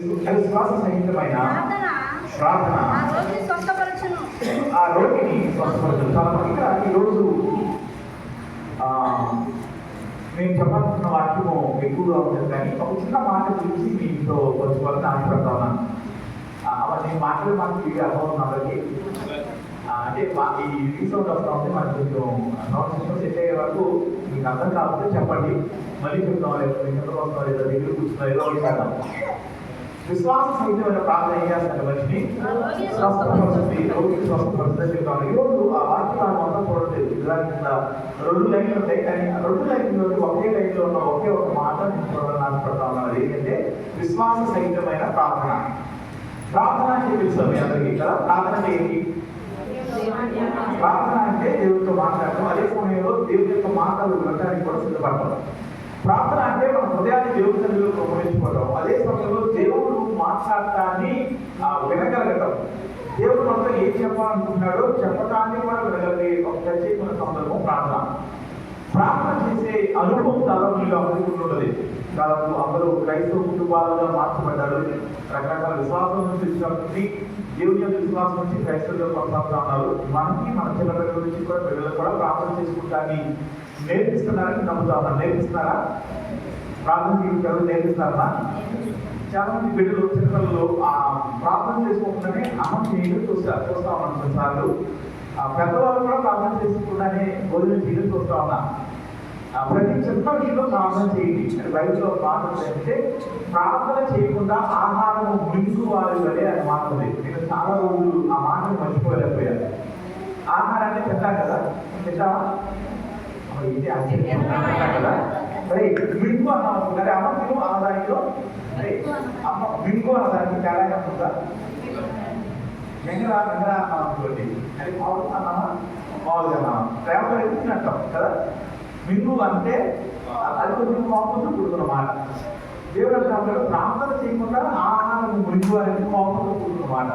విశ్వాస సహితమైన ప్రార్థన ఆ రోగిని స్వస్థపరచను. చాలా మందిగా ఈరోజు నేను చెప్పాల్సిన వాక్యము ఎక్కువగా ఉంటుంది, కానీ ఒక చిన్న మాట గురించి మీతో పంచుకోవాలని ఆశపడతా ఉన్నాను. నేను మాట్లాడే మాకు ఇది అనుభవం అందరికి అంటే ఈ రీసౌండ్ వస్తూ ఉంటే మనకి కొంచెం సౌండ్ సెట్ అయ్యే వరకు మీకు అర్థం కాకపోతే చెప్పండి, మళ్ళీ చెప్తాం. లేకపోతే మీకు ఎంత వస్తాం లేదా దగ్గర కూర్చున్నారు ఏదో ఒకటి చేద్దాం. విశ్వాస సహితమైన ప్రార్థన ఏం చేస్తారు? మనిషిని స్వస్థపరుస్తుంది, రోగిని స్వస్థపరుస్తుందని చెప్తాను. ఈరోజు ఆ వాక్యం మొత్తం చూడలేదు. ఇలాంటి 2 లైన్లు ఉంటాయి, కానీ ఆ 2 లైన్లు ఒకే లైన్లో ఉన్న ఒకే ఒక మాట నేను చూడాలని ఆశపడతా ఉన్నాను. ఏంటంటే విశ్వాస సహితమైన ప్రార్థన. ప్రార్థన అంటే తెలుసు మీ అందరికీ కదా. ప్రార్థన అంటే ఏంటి? ప్రార్థన అంటే దేవుడితో మాట్లాడటం, అదే సమయంలో దేవుడి యొక్క మాటలు వినడానికి కూడా సిద్ధపడటం. ప్రార్థన అంటే మన హృదయాన్ని దేవుడి సన్నిధిలో ప్రమోదించుకోవడం, అదే సమయంలో దేవుడు మాట్లాడటాన్ని వినగలగటం. దేవుడు మనతో ఏం చెప్పాలనుకుంటున్నాడో చెప్పటాన్ని కూడా వినగలిగే ఒక ప్రత్యేకమైన సందర్భం ప్రార్థన. ప్రార్థన చేసే అనుభవం దాదాపు అందరికీ ఉంటుంది. దాదాపు అందరూ క్రైస్తవ కుటుంబాలుగా మార్చబడ్డారు. రకరకాల విశ్వాసం నుంచి వచ్చినప్పటికీ దేవుని యొక్క విశ్వాసం నుంచి క్రైస్తవులుగా కొనసాగుతా ఉన్నారు. మనకి మన పిల్లల గురించి కూడా పిల్లలు కూడా ప్రార్థన చేసుకుంటాన్ని నేర్పిస్తున్నారని నమ్ముతా ఉన్నారు. నేర్పిస్తున్నారా? ప్రార్థన జీవితాలు నేర్పిస్తారా? చాలా మంది బిడ్డలు చిన్నపిల్లలు ప్రార్థన చేసుకోకుండానే అన్నం చేయడం చూస్తా ఉన్నాం. కొన్నిసార్లు పెద్దవాళ్ళు కూడా ప్రార్థన చేసుకుండానే భోజనం చేయడం చూస్తా ఉన్నా. ప్రతి చిన్న విషయంలో ప్రార్థన చేయండి అని బైబిల్లో మాట అంటే, ప్రార్థన చేయకుండా ఆహారము మింగువారి వలె అని మాట ఉంది. నేను చాలా రోజులు ఆ మాటను మర్చిపోలేకపోయాను. ఆహారాన్ని తింటాం కదా, తింటావా? ఇది ఆశ్చర్యం కదా. సరే, మింగు అన్నాం అనుకుంటారు. అమ్మ తిను అన్నదానిలో అమ్మ మింగు అన్నదానికి తేడా ఉంటుందా? వెంగరా అన్నాం అనుకోండి, అది మామూలు అన్నామా మామూలుగా అన్నామా? ప్రేమలో ఎదుగుతున్నట్టాం కదా. మింగు అంటే అది కొంచెం కోపంతో కూడుకున్న మాట. దేవుడు అంటారు ప్రార్థన చేయకుండా ఆహారం మింగు అనేది కోపంతో కూడుకున్న మాట.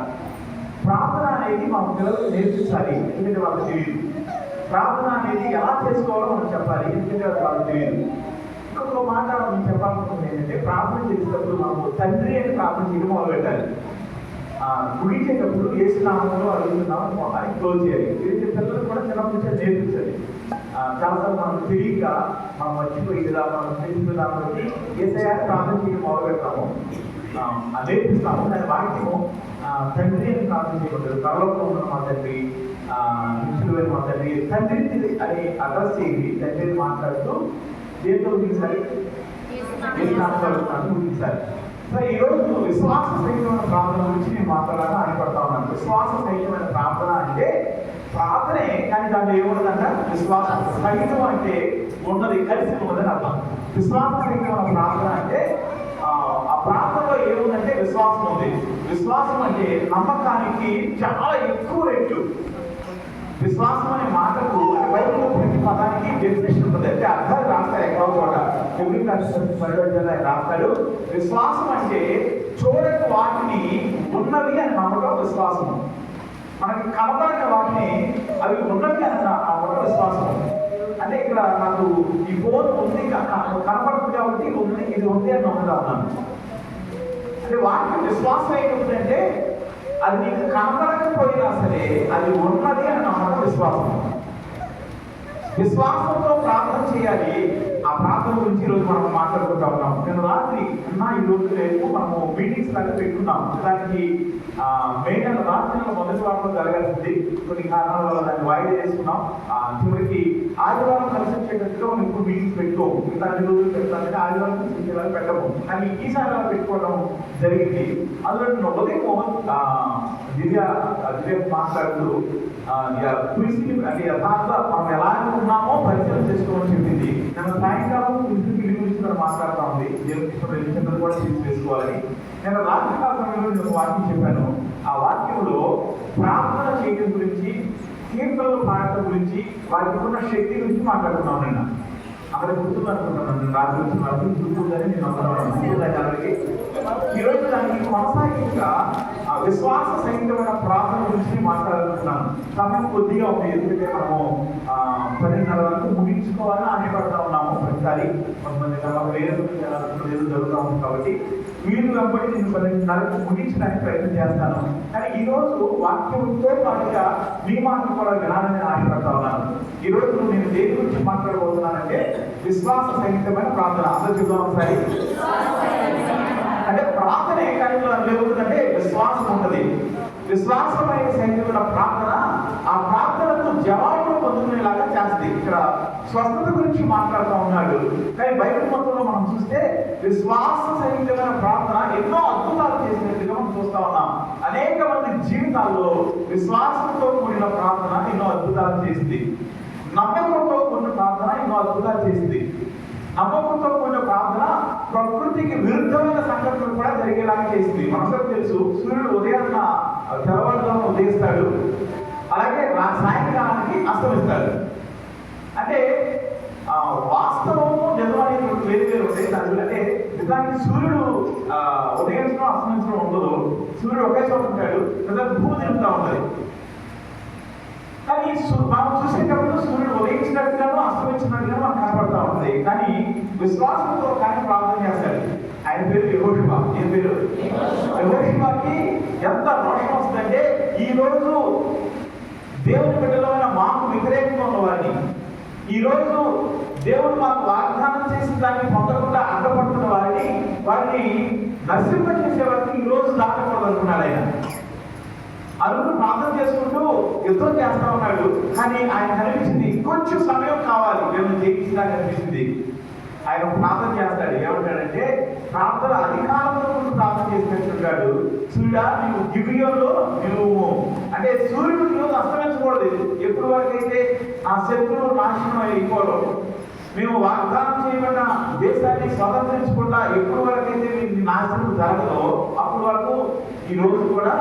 ప్రార్థన అనేది మా పిల్లలకు నేర్పించాలి, ఎందుకంటే వాళ్ళకి తెలియదు. ప్రార్థన అనేది ఎలా చేసుకోవాలో మనం చెప్పాలి, ఎందుకంటే వాళ్ళకి తెలియదు. ఇంకొక మాట మనం చెప్పాలనుకుంటుంది ఏంటంటే, ప్రార్థన చేసేటప్పుడు మనము తండ్రి అని ప్రార్థన చేయడం మొదలు పెట్టాలి. ముగించేటప్పుడు ఏ స్నామంలో అడుగుతున్నామో అని క్లోజ్ చేయాలి. తెలిసే పిల్లలు కూడా చిన్నప్పటి నుంచే నేర్పించాలి. చాలాసార్లు మనకు తెలియక మనం మర్చిపోయేదా మనం తెలిసిన దాన్ని ఏసయ్య ప్రార్థన చేయడం మొదలు పెడతాము, నేర్పిస్తాము. దాని వాక్యము తండ్రి అని ప్రార్థన చేయకూడదు. పరలోకంలో ఉన్న మా తండ్రి, నిత్యుడైన మా తండ్రి, తండ్రి అని అడ్రస్ చేయండి. తండ్రిని మాట్లాడుతూ దేంతో ముగించాలి? ముగించాలి. సో ఈరోజు విశ్వాస సహితమైన ప్రార్థన గురించి నేను మాట్లాడాలని ఆశపడతా ఉన్నాను. విశ్వాస సహితమైన ప్రార్థన అంటే ప్రార్థనే, కానీ దాంట్లో ఏమున్నదంట? విశ్వాసం. సహితం అంటే ఉన్నది, కలిసి ఉన్నదని అర్థం. విశ్వాస సహితమైన ప్రార్థన అంటే ఆ ప్రార్థనలో ఏముందంటే విశ్వాసం ఉంది. విశ్వాసం అంటే నమ్మకానికి చాలా ఎక్కువ రెట్లు. విశ్వాసం అనే మాటకు బైబిల్లో ప్రతి పదానికి డెఫినేషన్ ఉంటుంది, అంటే అర్థాలు రాస్తారు. ఎక్కడో కూడా రాస్తాడు. విశ్వాసం అంటే చూడని వాటిని ఉన్నవి అని నమ్మకం విశ్వాసం. మనకి కనబడిన వాటిని అవి ఉన్నవి అని నమ్మకం విశ్వాసం. అంటే ఇక్కడ నాకు ఈ ఫోన్ ఉంది కనపడుతుంది కాబట్టి ఉంది, ఇది ఉంది అని నమ్ముతా ఉన్నాను. అంటే వాటికి విశ్వాసం ఏంటంటే అది నీకు కనపడకపోయినా సరే అది ఉన్నది అని నమ్మకం విశ్వాసం. విశ్వాసంతో ప్రార్థన చేయాలి. ఆ ప్రార్థన గురించి ఈరోజు మనం మాట్లాడుకుంటా ఉన్నాం. నేను రాత్రి ఈ రోజు రేపు మనము మీటింగ్స్ లాగా పెట్టుకున్నాం. దానికి మెయిన్ రాత్రి మొదటి వారంలో జరగాల్సింది కొన్ని కారణాల వల్ల దాన్ని వాయిదా చేసుకున్నాం. చివరికి ఆదివారం కలిసి వచ్చేటట్టుగా మనం ఇప్పుడు మీటింగ్స్ పెట్టుకోము. మిగతా 2 రోజులు పెడతానంటే ఆదివారం కలిసి పెట్టము, కానీ ఈసారి అలా పెట్టుకోవడం జరిగింది. అందులో నేను ఉదయం దివ్య మాట్లాడుతూ అంటే యథార్థ మనం ఎలా అనుకున్నామో పరిచయం చేసుకోమని చెప్పింది. నేను సాయంకాలం ఇంటికి గురించి కూడా మాట్లాడుతూ ఉంది. దేవుని చిన్నది కూడా తీసుకోవాలని నేను రాత్రికాల సమయంలో నేను వాక్యం చెప్పాను. ఆ వాక్యంలో ప్రార్థన చేయడం గురించి, కీర్తనలు పాడటం గురించి, వారికి ఉన్న శక్తి గురించి మాట్లాడుతున్నాను. నేను అక్కడ గుర్తుందనుకుంటున్నాను. రాత్రి గుర్తుందని నేను అందరికి ఈరోజు దానికి కొనసాగించగా విశ్వాస సహితమైన ప్రార్థన గురించి మాట్లాడుతున్నాను. సమయం కొద్దిగా ఉంది, ఎందుకంటే మనము 10:30 వరకు ముగించుకోవాలని ఆశపడతా ఉన్నాము. ప్రతిసారి కొంతమంది వేరే జరుగుతూ ఉంది కాబట్టి వీళ్ళు వెంబడి నేను కొన్ని ముగించడానికి ప్రయత్నం చేస్తాను. కానీ ఈరోజు వాక్యంతో పాటుగా మీ మాటలు కూడా వినాలని ఆశపడతా ఉన్నాను. ఈరోజు నేను దేని గురించి మాట్లాడబోతున్నానంటే విశ్వాస సహితమైన ప్రార్థన. అందరూ చూద్దాం ఒకసారి. అంటే ప్రార్థన ఏ కార్యంలో జరుగుతుందంటే విశ్వాసం ఉంటుంది. విశ్వాసమైన సైన్యమైన ప్రార్థన ఆ ప్రార్థనకు జవాబులు పొందుకునేలాగా చేస్తుంది. ఇక్కడ స్వస్థత గురించి మాట్లాడుతూ ఉన్నాడు, కానీ బైబిల్ మొత్తంలో మనం చూస్తే విశ్వాస సహితమైన ప్రార్థన ఎన్నో అద్భుతాలు చేసినట్టుగా మనం చూస్తా ఉన్నాం. అనేక మంది జీవితాల్లో విశ్వాసంతో కూడిన ప్రార్థన ఎన్నో అద్భుతాలు చేసింది. నమ్మకంతో కూడిన ప్రార్థన ఎన్నో అద్భుతాలు చేసింది. నమ్మకంతో కూడిన ప్రార్థన ప్రకృతికి విరుద్ధమైన సంఘటనలు కూడా జరిగేలాగా చేసింది. మనకు తెలుసు, సూర్యుడు ఉదయాన్న తెల్లవారుజామున ఉదయిస్తాడు, అలాగే సాయంకాలానికి అస్తమిస్తాడు. అంటే వాస్తవము నిజం అనేది వేరు వేరు ఉంటాయి. అంటే నిజానికి సూర్యుడు ఉదయించడం అస్తమించడం ఉండదు. సూర్యుడు ఒకే చోట ఉంటాడు, భూమి తిరుగుతూ ఉంటుంది. కానీ మనం చూసేటప్పుడు సూర్యుడు ఉదయించినట్టుగాను అస్తమించినట్టుగాను మనకు కనపడతా ఉంటుంది. కానీ విశ్వాసంతో కానీ ప్రార్థన చేస్తాడు. ఆయన పేరు యెహోషువ. ఏం పేరు? యెహోషువకి ఎంత రోషం వస్తుందంటే, ఈ రోజు దేవుని బిడ్డలమైన మాకు వ్యతిరేకంగా ఉన్న వారిని, ఈ రోజు దేవుడు మాకు వాగ్దానం చేసిన దాన్ని పొందకుండా అడ్డపడుతున్న వారిని నశింపజేసే వారికి ఈ రోజు దాటకూడదు అనుకున్నాడు ఆయన. అరుణ్ ప్రార్థన చేసుకుంటూ యుద్ధం చేస్తా ఉన్నాడు. కానీ ఆయన కనిపించింది కొంచెం సమయం కావాలి మేము జయించడానికి అనిపించింది. ఆయన ప్రార్థన చేస్తాడు. ఏమంటాడంటే, ప్రార్థన అధికారంతో ప్రార్థన చేసినట్టున్నాడు. సూర్యుడా, నీవు గిబియోలో నువ్వు అంటే సూర్యుడు ఈరోజు అస్తమించకూడదు. ఎప్పుడు వరకైతే ఆ శత్రువు నాశనం అయిపోవడం, మేము వాగ్దానం చేయబడిన దేశాన్ని స్వతంత్రించకుండా ఎప్పుడు వరకైతే మీ నాశనం జరగదో అప్పుడు వరకు ఈ రోజు కూడా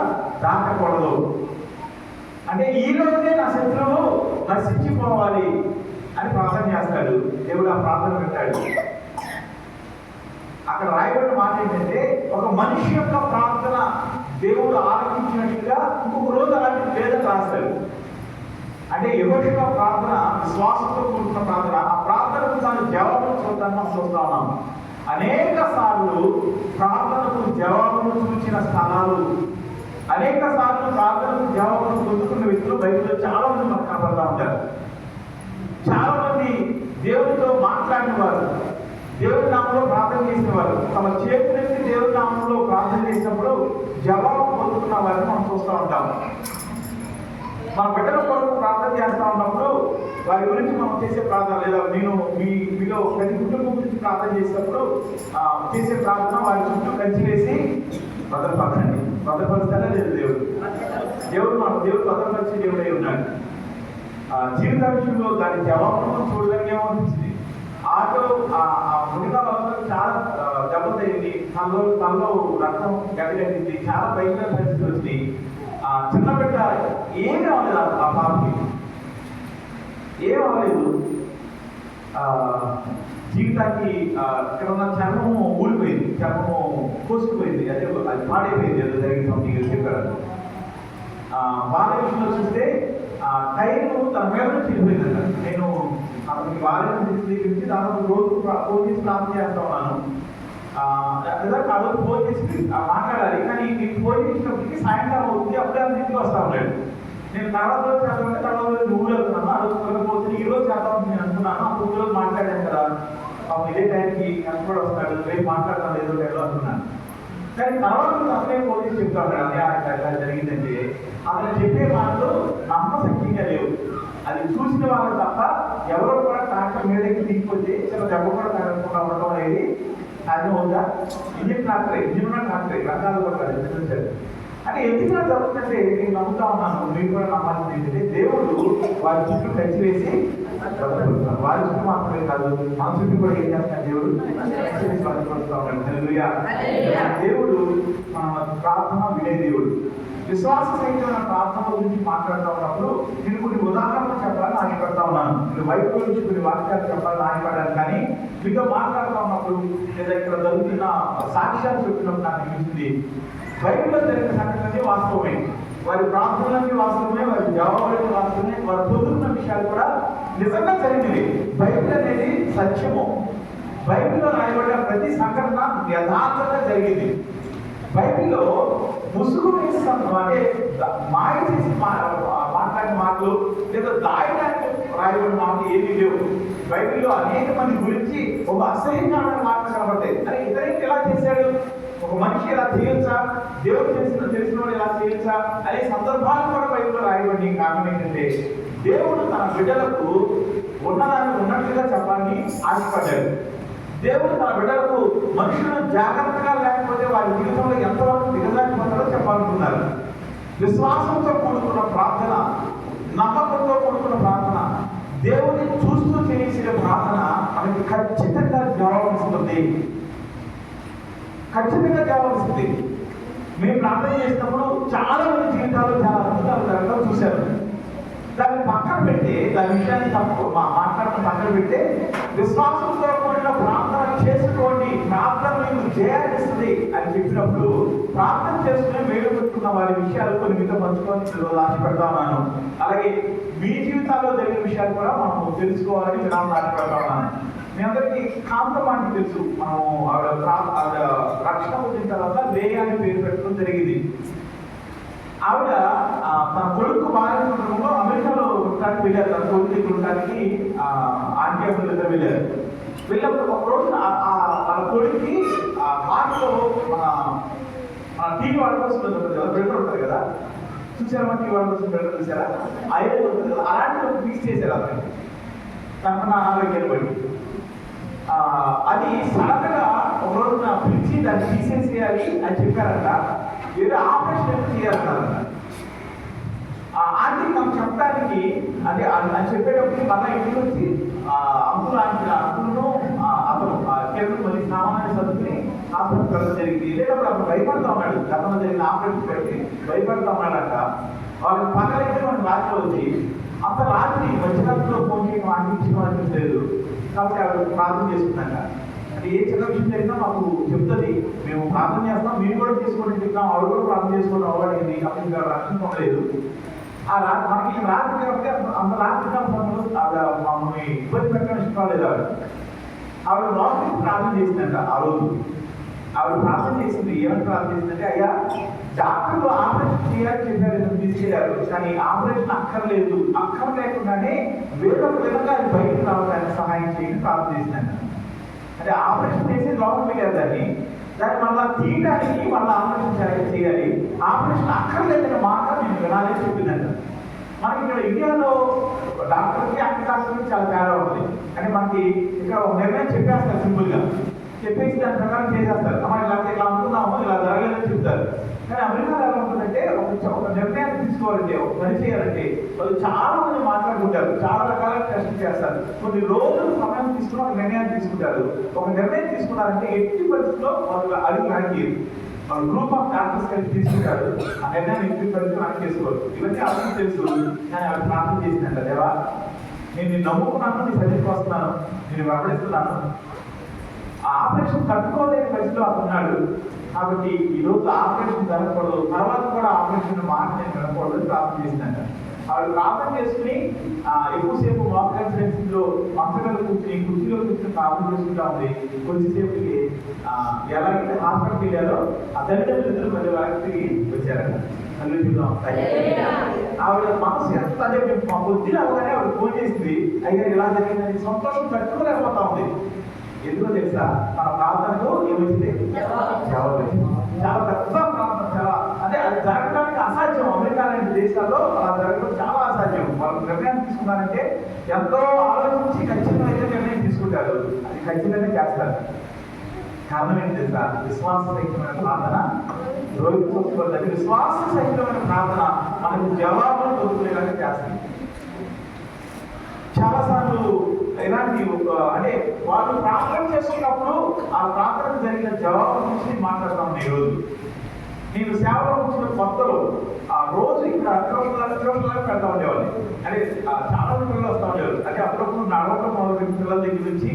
దాటకూడదు. అంటే ఈ రోజే నా శత్రువు నశించిపోవాలి అని ప్రార్థన చేస్తాడు. దేవుడు ఆ ప్రార్థన పెట్టాడు. అక్కడ రాయబడిన మాట ఏంటంటే, ఒక మనిషి యొక్క ప్రార్థన దేవుడు ఆలకించినట్టుగా ఇంకొక రోజు అలాంటి లేదని రాస్తాడు. అంటే యెహోషువ ప్రార్థన విశ్వాసంతో కూడుకున్న ప్రార్థన. ఆ ప్రార్థనకు తాను జవాబును చూద్దాన్ని మనం చూస్తా ఉన్నాం. అనేక సార్లు ప్రార్థనకు జవాబును చూచిన స్థలాలు, అనేక సార్లు ప్రార్థనకు జవాబును పొందుకున్న వ్యక్తులు బైబిల్లో చాలా మంది మనకు కనపడతా ఉంటారు. చాలా మంది దేవుడితో మాట్లాడిన వారు, దేవుడి నామంలో ప్రార్థన చేసిన వారు, తమ చేతులెత్తి దేవుడి నామంలో ప్రార్థన చేసినప్పుడు జవాబు పొందుకున్న వారిని మనం చూస్తూ ఉంటాం. మన బిడ్డల కొరకు ప్రార్థన చేస్తా ఉన్నప్పుడు వారి గురించి మనం చేసే ప్రార్థన, లేదా మీలో ప్రతి కుటుంబం గురించి ప్రార్థన చేసినప్పుడు చేసే ప్రార్థన వారి చుట్టూ కంచి వేసి భద్రపరచండి. భద్రపరుస్తానే లేదు దేవుడు భద్రపరిచే దేవుడై ఉన్నాడు. జీవిత విషయంలో దాని జవాబును చూడలేమో అనిపించింది. ఆటో మునిగా వల్ల చాలా దెబ్బతయింది, తనలో రక్తం గడిగట్టింది, చాలా భయంకర పరిస్థితి వచ్చింది. చిన్న బిడ్డ ఏమీ అవ్వలేదు. ఆ పాపకి ఏం అవ్వలేదు. జీవితానికి ఇక్కడ ఉన్న చర్మము ఊడిపోయింది, చర్మము కోసుకుపోయింది, అదే అది పాడైపోయింది. ఏదో జరిగిన సంథింగ్ చెప్పారు. వాళ్ళ విషయంలో చూస్తే టైము తన మీద నుంచి వెళ్ళిపోయిందంట. నేను అతనికి వాళ్ళ నుంచి దాదాపు రోజు ఫోన్ చేసి ప్రార్థన చేస్తా ఉన్నాను. ఆ రోజు ఫోన్ చేసి మాట్లాడాలి, కానీ నీకు ఫోన్ చేసినప్పటికీ సాయంకాలం అవుతుంది. అప్పుడే అంత ఇంటికి వస్తా ఉన్నాడు. నేను తర్వాత రోజు చేద్దామంటే తర్వాత రోజు నువ్వు వెళ్తున్నాను. ఆ రోజు వెళ్ళకపోతే ఈ రోజు చేద్దామని నేను అనుకున్నాను. అప్పుడు రోజు మాట్లాడాను కదా, ఇదే టైంకి కష్టపడి వస్తాడు, రేపు మాట్లాడతాను ఏదో టైంలో అనుకున్నాను. కానీ తర్వాత అసలే ఫోన్ చేసి చెప్తా ఉన్నాడు, అదే జరిగిందంటే అతను చెప్పే మాటలు నమ్మశక్యంగా లేవు. అది చూసిన వాళ్ళు తప్ప ఎవరో కూడా ట్రాక్టర్ మీదకి దిగిపోతే చాలా దెబ్బ కూడా తగ్గకుండా ఉండడం అనేది సాధ్యం అవుతా. ఇంజిన్ ఉన్న ట్రాక్టరే రకాలు కూడా చూపించారు. అంటే ఎందుకు జరుగుతుందంటే నేను నమ్ముతా ఉన్నాను, మీరు కూడా నమ్మాల్సింది ఏంటంటే, దేవుడు వారి చుట్టూ కలిసి వేసి వారి చుట్టూ మాత్రమే కాదు మన చుట్టూ కూడా ఏం చేస్తాడు దేవుడు భద్రపరుస్తూ ఉన్నాడు. దేవుడు మన ప్రార్థన వినే దేవుడు. విశ్వాస సహితమైన ప్రార్థన గురించి మాట్లాడుతూ ఉన్నప్పుడు నేను కొన్ని ఉదాహరణలు చెప్పాలని ఆశపడతా ఉన్నాను. మీరు వైపు నుంచి కొన్ని వాక్యాలు చెప్పాలని ఆశపడ్డాను. కానీ మీతో మాట్లాడుతూ ఉన్నప్పుడు లేదా ఇక్కడ జరుగుతున్న సాక్ష్యాలు చెప్పినప్పుడు నాకు అనిపించింది, బైబిల్లో జరిగిన సంఘటనలన్నీ వాస్తవమే, వారి ప్రార్థనలన్నీ వాస్తవమే, వారి జవాబులన్నీ వాస్తవమే, వారు పొందుతున్న విషయాలు కూడా నిజంగా జరిగినవి. బైబిల్ అనేది సత్యము. బైబిల్లో రాయబడిన ప్రతి సంఘటన యథార్థంగా జరిగింది. బైబిల్లో ముసుగు వేసి అంటే మాయ చేసి మాట్లాడిన మాటలు లేదా దాయడానికి రాయబడిన మాటలు ఏమీ లేవు. బైబిల్లో అనేక మంది గురించి ఒక అసహ్యంగా మాటలు కనబడతాయి. అని ఇతరులు ఎలా చేశాడు, ఒక మనిషి ఎలా చేయొచ్చా, దేవుడు తెలిసిన వాడు ఎలా చేయొచ్చా అనే సందర్భాలు కూడా బైబిల్లో రాయబడి. కారణం ఏంటంటే దేవుడు తన బిడ్డలకు ఉన్నదాన్ని ఉన్నట్లుగా చెప్పాలని ఆశపడ్డాడు. దేవుడు తన బిడ్డలకు మనుషులను జాగ్రత్తగా లేకపోతే వారి జీవితంలో ఎంతవరకు దిగజారిపోతారో చెప్పాలనుకున్నారు. విశ్వాసంతో కూడుకున్న ప్రార్థన, నమ్మకంతో కూడుకున్న ప్రార్థన, దేవుని చూస్తూ చేసిన ప్రార్థన మనకి ఖచ్చితంగా జవాబిస్తుంది. ఖచ్చితంగా జవాబిస్తుంది. మేము ప్రార్థన చేసినప్పుడు చాలా మంది జీవితాలు చాలా అద్భుతాలు జరగడం చూశారు. దాన్ని పక్కన పెట్టి దాని విషయాన్ని మాట్లాడటం పక్కన పెడితే విశ్వాసంతో కూడిన ప్రార్థన చేసుకోండి, ప్రార్థన మీకు జయాన్నిస్తుంది అని చెప్పినప్పుడు ప్రార్థన చేసుకుని మేలు పెట్టుకున్న వారి విషయాలు కొన్ని మీతో పంచుకొని ఆశపడతా ఉన్నాను. అలాగే మీ జీవితాల్లో జరిగిన విషయాలు కూడా మనం తెలుసుకోవాలని వినాలని ఆశపడతా ఉన్నాను. మీ అందరికీ కాంతమానికి తెలుసు. మనం ఆవిడ రక్షణ పొందిన తర్వాత లేయా అని పేరు పెట్టడం జరిగింది. ఆవిడ తన కొడుకు బాగా అమెరికాలో ఉండడానికి వెళ్ళారు. తన కొడుకు ఉండడానికి ఆంటీ అప్పుడు ఇద్దరు వెళ్ళారు. వెళ్ళినప్పుడు ఒక రోజు వాళ్ళ కొడుక్కి హార్ట్లో మన టీవీ వాడుకోసం బెల్ట్ ఉంటుంది కదా, చూసారా? మన టీవీ వాడుకోసం బెల్ట్ చూసారా? ఐరన్ ఉంటుంది కదా, అలాంటి ఫిక్స్ చేశారు అతనికి. తనకున్న అనారోగ్యాన్ని బట్టి అది సడన్ గా ఒక రోజున పిలిచి దాన్ని తీసేసేయాలి అని చెప్పారంట. ఏదో ఆపరేషన్ చేయాలన్నారంట. ఆంటీ నాకు చెప్పడానికి అదే అని చెప్పేటప్పుడు మళ్ళీ ఇంటికి వచ్చి అంకులను అతను కేవలం మళ్ళీ సామాన్య సదుకుని హాస్పిటల్ వెళ్ళడం జరిగింది. లేకపోతే అప్పుడు భయపడతా ఉన్నాడు. గతంలో జరిగిన ఆపరేషన్ పెట్టి భయపడతా ఉన్నాడంట. వాళ్ళకి పక్కనైతే మనకు రాత్రి వచ్చి అంత రాత్రి మధ్యరాత్రిలో ఫోన్ చేయడం ఆంటీ ఇచ్చిన వాళ్ళకి లేదు. కాబట్టి ఆవిడ ప్రార్థన చేసుకుందంట. అంటే ఏ చిన్న విషయం జరిగినా మాకు చెప్తుంది, మేము ప్రార్థన చేస్తాం, మీరు కూడా చేసుకోండి చెప్తాం. ఆవిడ కూడా ప్రార్థన చేసుకోవడం అవ్వడింది. అప్పుడు రక్షణ పొందలేదు. ఆ రాత్రి మనకి రాత్రి కాబట్టి అంత రాత్రి ఆవిడ మమ్మల్ని ఇబ్బంది పెట్టడం ఇష్టం లేదు. ఆవిడ లోపలికి ప్రార్థన చేసిందంట. ఆ రోజు ఆవిడ ప్రార్థన చేసింది. ఏమని ప్రార్థన చేసిందంటే, అయ్యా డాక్టర్లు ఆపరేషన్ చేయాలని చెప్పారు, తీసుకెళ్లారు, కానీ ఆపరేషన్ అక్కర్లేదు, లేకుండానే వేరొక విధంగా అది బయటకు రావడానికి సహాయం చేయని ప్రార్థన చేసిందంట. అంటే ఆపరేషన్ చేసి లోపలికి వెళ్ళారు. దాన్ని మళ్ళీ తీయడానికి మళ్ళీ ఆపరేషన్ చేయాలి. ఆపరేషన్ అక్కర్లేదని మాట నేను వినాలని చెప్పిందంట. మనకి ఇక్కడ ఇండియాలో డాక్టర్కి అక్కడ డాక్టర్కి చాలా తేడా ఉంటుంది. అంటే మనకి ఇక్కడ ఒక నిర్ణయం చెప్పేస్తారు, సింపుల్గా చెప్పేసి దాని ప్రకారం చేసేస్తారు. అమ్మ ఇలా అనుకున్నాము, ఇలా జరగలేదని చెప్తారు. కానీ అమెరికాలో ఎలా ఉంటుందంటే ఒక నిర్ణయాన్ని తీసుకోవాలంటే, ఒక పని చేయాలంటే వాళ్ళు చాలా మంది మాట్లాడుకుంటారు, చాలా రకాల టెస్ట్ చేస్తారు, కొన్ని రోజులు సమయం తీసుకుని ఒక నిర్ణయాన్ని తీసుకుంటారు. ఒక నిర్ణయం తీసుకున్నారంటే ఎట్టి పరిస్థితుల్లో వాళ్ళు అడిగి వెనక్కి వాళ్ళు గ్రూప్ ఆఫ్ డాక్టర్స్ కలిసి తీసుకుంటారు. ఆ నిర్ణయాన్ని ఎట్టి పరిస్థితులు వెనక్కి చేసుకోవాలి. ఇవన్నీ అవసరం తెలుసు. కానీ అవి ప్రార్థన చేసిందంట, దేవా నేను నమ్ముకున్నాను, నీ సన్నిధికి వస్తున్నాను, నేను వెంబడిస్తున్నాను. ఆ ఆపరేషన్ తట్టుకోలేని పరిస్థితిలో అతన్నాడు. కాబట్టి ఈరోజు ఆపరేషన్ జరగకూడదు, తర్వాత కూడా ఆపరేషన్ మాట నేను వినకూడదు ప్రార్థన చేసిందంట. వాళ్ళు ప్రార్థన చేసుకుని ఎక్కువసేపు మాక్ కాన్ఫరెన్స్లో మంచగలు కూర్చుని కుర్చీలో ప్రార్థన చేసుకుంటా ఉంది. కొద్దిసేపుకి ఎలాగైతే హాస్పిటల్కి వెళ్ళారో ఆ తల్లిదండ్రులు మళ్ళీ వారికి వచ్చారంట. మళ్ళీ చూద్దాం. ఆవిడ మనసు ఎంత అంటే మా పొద్దున అవగానే ఆవిడ ఫోన్ చేసింది, అయ్యా ఇలా జరిగిందని సంతోషం తట్టుకోలేకపోతా ఉంది. ఎందుకో తెలుసా? మన ప్రార్థనకు ఏమైంది? జవాబు. చాలా పెద్ద ప్రార్థన, చాలా అంటే అది జరగడానికి అసాధ్యం. అమెరికా లాంటి దేశాల్లో అలా జరగడం చాలా అసాధ్యం. వాళ్ళు నిర్ణయం తీసుకున్నారంటే ఎంతో ఆలోచించి ఖచ్చితంగా అయితే నిర్ణయం తీసుకుంటారు, అది ఖచ్చితంగా చేస్తారు. కారణం ఏంటి తెలుసా? విశ్వాస సహితమైన ప్రార్థన రోగిపోతుంది. విశ్వాస సహితమైన ప్రార్థన మనకు జవాబులు దొరుకునేలాగా చేస్తుంది. చాలాసార్లు ఇలాంటి అంటే వాళ్ళు ప్రార్థన చేసుకున్నప్పుడు ఆ ప్రార్థనకు జరిగిన జవాబు గురించి మాట్లాడతాను. ఈరోజు నేను సేవలో వచ్చిన కొత్తలో ఆ రోజు ఇక్కడ అత్యవసరాలు పెడతా ఉండేవాళ్ళు. అంటే చాలా పిల్లలు వస్తూ ఉండేవాళ్ళు. అంటే అప్పుడప్పుడు నడవడం మొదలుపెట్టిన పిల్లల దగ్గర నుంచి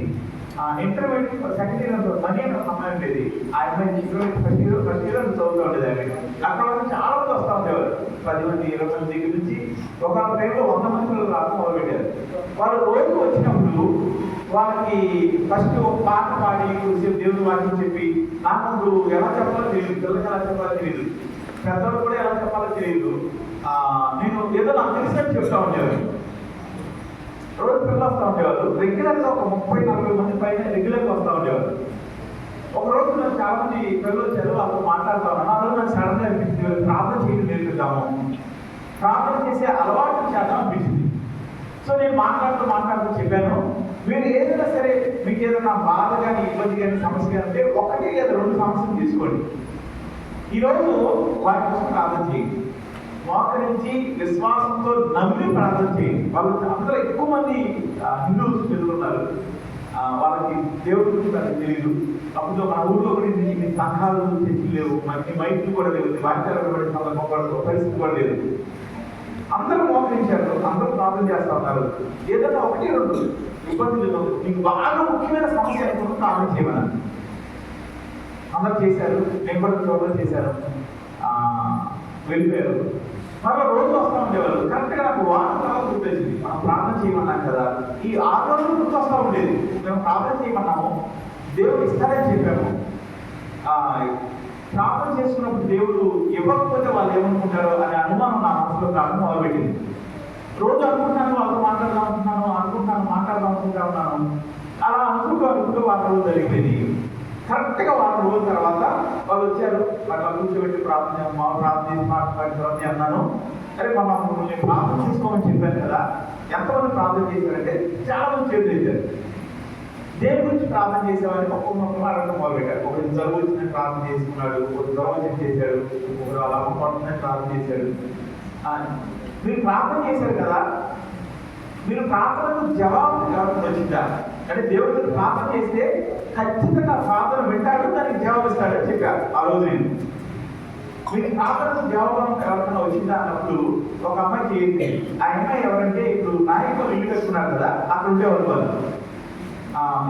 ఇంటర్మీడియట్ సెకండ్ ఇయర్ మనీ అనే సమయం ఉండేది. ఆ అమ్మాయి ఫస్ట్ ఇయర్ చదువుతూ ఉండేది. అక్కడ చాలా మంది వస్తూ ఉండేవారు, 10 మంది 20 మంది దగ్గర నుంచి. ఒక టైంలో 100 మంది పిల్లలు రావడం మొదలుపెట్టారు. వాళ్ళు రోజు వచ్చినప్పుడు వాళ్ళకి ఫస్ట్ ఒక పాట పాడి కొద్దిసేపు దేవుని వాక్యం చెప్పి నాకు ఎలా చెప్పాలో తెలియదు, పిల్లలకి ఎలా చెప్పాలో తెలియదు, పెద్దలు కూడా ఎలా చెప్పాలో తెలియదు. నేను ఏదో నాకు తెలిసినట్టు చెప్తా ఉండేవారు. రోజు పిల్లలు వస్తూ ఉండేవారు, రెగ్యులర్గా ఒక 30-40 మంది పైన రెగ్యులర్గా వస్తూ ఉండేవారు. ఒక రోజు నాకు చాలా మంది పిల్లలు వచ్చారు, వాళ్ళతో మాట్లాడుతూ ఉన్నాను. ఆ రోజు నాకు సడన్గా అనిపించింది ప్రార్థన చేయడం నేర్పిద్దాము, ప్రార్థన చేసే అలవాటు చేద్దాం అనిపించింది. సో నేను మాట్లాడుతూ చెప్పాను, మీరు ఏదైనా సరే మీకు ఏదైనా బాధ కానీ ఇబ్బంది కానీ సమస్య కానీ అంటే 1 లేదా 2 సమస్యలు తీసుకోండి. ఈరోజు వారి కోసం ప్రార్థన చేయండి, మోకరించి విశ్వాసంతో నమ్మి ప్రార్థన చేయండి. వాళ్ళు అందరూ ఎక్కువ మంది హిందూస్ ఎదుర్కొన్నారు, వాళ్ళకి దేవుడి గురించి వాళ్ళకి తెలియదు. అప్పుడు మన ఊళ్ళో కూడా ఇన్ని సంఘాలు చర్చలు లేవు, మనకి మైకులు కూడా లేవు, వాక్యాలు పరిస్థితి కూడా లేదు. అందరూ మోకరించారు, అందరూ ప్రార్థన చేస్తూ ఉన్నారు. ఏదైనా 1-2 ఇబ్బందులు మీకు బాగా ముఖ్యమైన సమస్య అనుకుంటూ ప్రార్థన చేయమన్నారు. అందరూ చేశారు, నేను కూడా చోట్ల చేశాను, వెళ్ళిపోయారు. మరో రోజు వస్తూ ఉండేవాళ్ళు. కరెక్ట్గా నాకు వారం తర్వాత గుర్తొచ్చింది, మనం ప్రార్థన చేయమన్నాం కదా. ఈ 6 రోజులు గుర్తొస్తూ ఉండేది, మేము ప్రార్థన చేయమన్నాము, దేవుడు ఇస్తారని చెప్పాము. ప్రార్థన చేసుకున్నప్పుడు దేవుడు ఇవ్వకపోతే వాళ్ళు ఏమనుకుంటారో అనే అనుమానం నా మనసులో ప్రార్థన మొదలుపెట్టింది. రోజు అనుకుంటాను, వాళ్ళతో మాట్లాడదాం మాట్లాడుకుంటా ఉన్నాను. అలా అనుకుంటూ వారం రోజులు జరిగిపోయింది. కరెక్ట్గా వారం రోజుల తర్వాత వాళ్ళు వచ్చారు, అట్లా కూర్చోబెట్టి ప్రార్థన చేసి మాట్లాడి అన్నాను, అరే మనం నేను ప్రార్థన చేసుకోమని చెప్పాను కదా, ఎంతమంది ప్రార్థన చేశారంటే చాలా మంది చేతులు ఇచ్చారు. దేని గురించి ప్రార్థన చేసేవాడిని ఒక్కొక్క అడగడం మొదలుపెట్టారు. ఒకటి జరువు వచ్చిందని ప్రార్థన చేసుకున్నాడు, ఒకటి జ్వరం చేశాడు, ఒకరు అలా పడుతుందని ప్రార్థన చేశాడు. మీరు ప్రార్థన చేశారు కదా, మీరు ప్రార్థనకు జవాబు ఎవరికి వచ్చిందా అంటే దేవుడికి ప్రార్థన చేస్తే ఖచ్చితంగా ప్రార్థన వింటాడు, దానికి జవాబు ఇస్తాడని చెప్పారు. ఆ రోజు నేను మీకు ప్రార్థనకు జవాబు ఎవరికైనా వచ్చిందా అన్నప్పుడు ఒక అమ్మాయి చేయండి. ఆ అమ్మాయి ఎవరంటే ఇప్పుడు నాయకులు ఇల్లు కట్టుకున్నారు కదా, అక్కడ ఉండేవాళ్ళు వాళ్ళు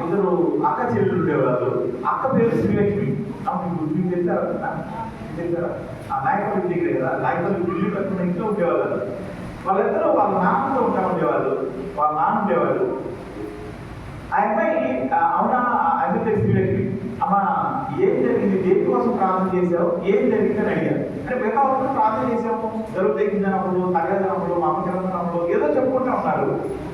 2 అక్క చెల్లెలు ఉండేవాళ్ళు. అక్క పేరు శ్రీలక్ష్మి. మీకు తెలిసారా? ఆ నాయకులు ఇంటికి కదా, నాయకులు ఇల్లు కట్టుకున్న ఇంట్లో ఉండేవాళ్ళు. వాళ్ళిద్దరూ వాళ్ళ నాన్నతో ఉండేవాళ్ళు, వాళ్ళ నాన్న ఉండేవాళ్ళు. ఆ అమ్మాయి అవునా అమ్మాయి శ్రీలక్ష్మి, అమ్మ ఏం జరిగింది, దేని కోసం ప్రార్థన చేసావు, ఏం జరిగిందని అడిగారు. అంటే మిగతా వాళ్ళు ప్రార్థన చేసాము, జరుగు తెగించినప్పుడు, తగ్గదనప్పుడు, మా అమ్మ జరుగుతున్నప్పుడు ఏదో చెప్పుకుంటూ ఉన్నారు.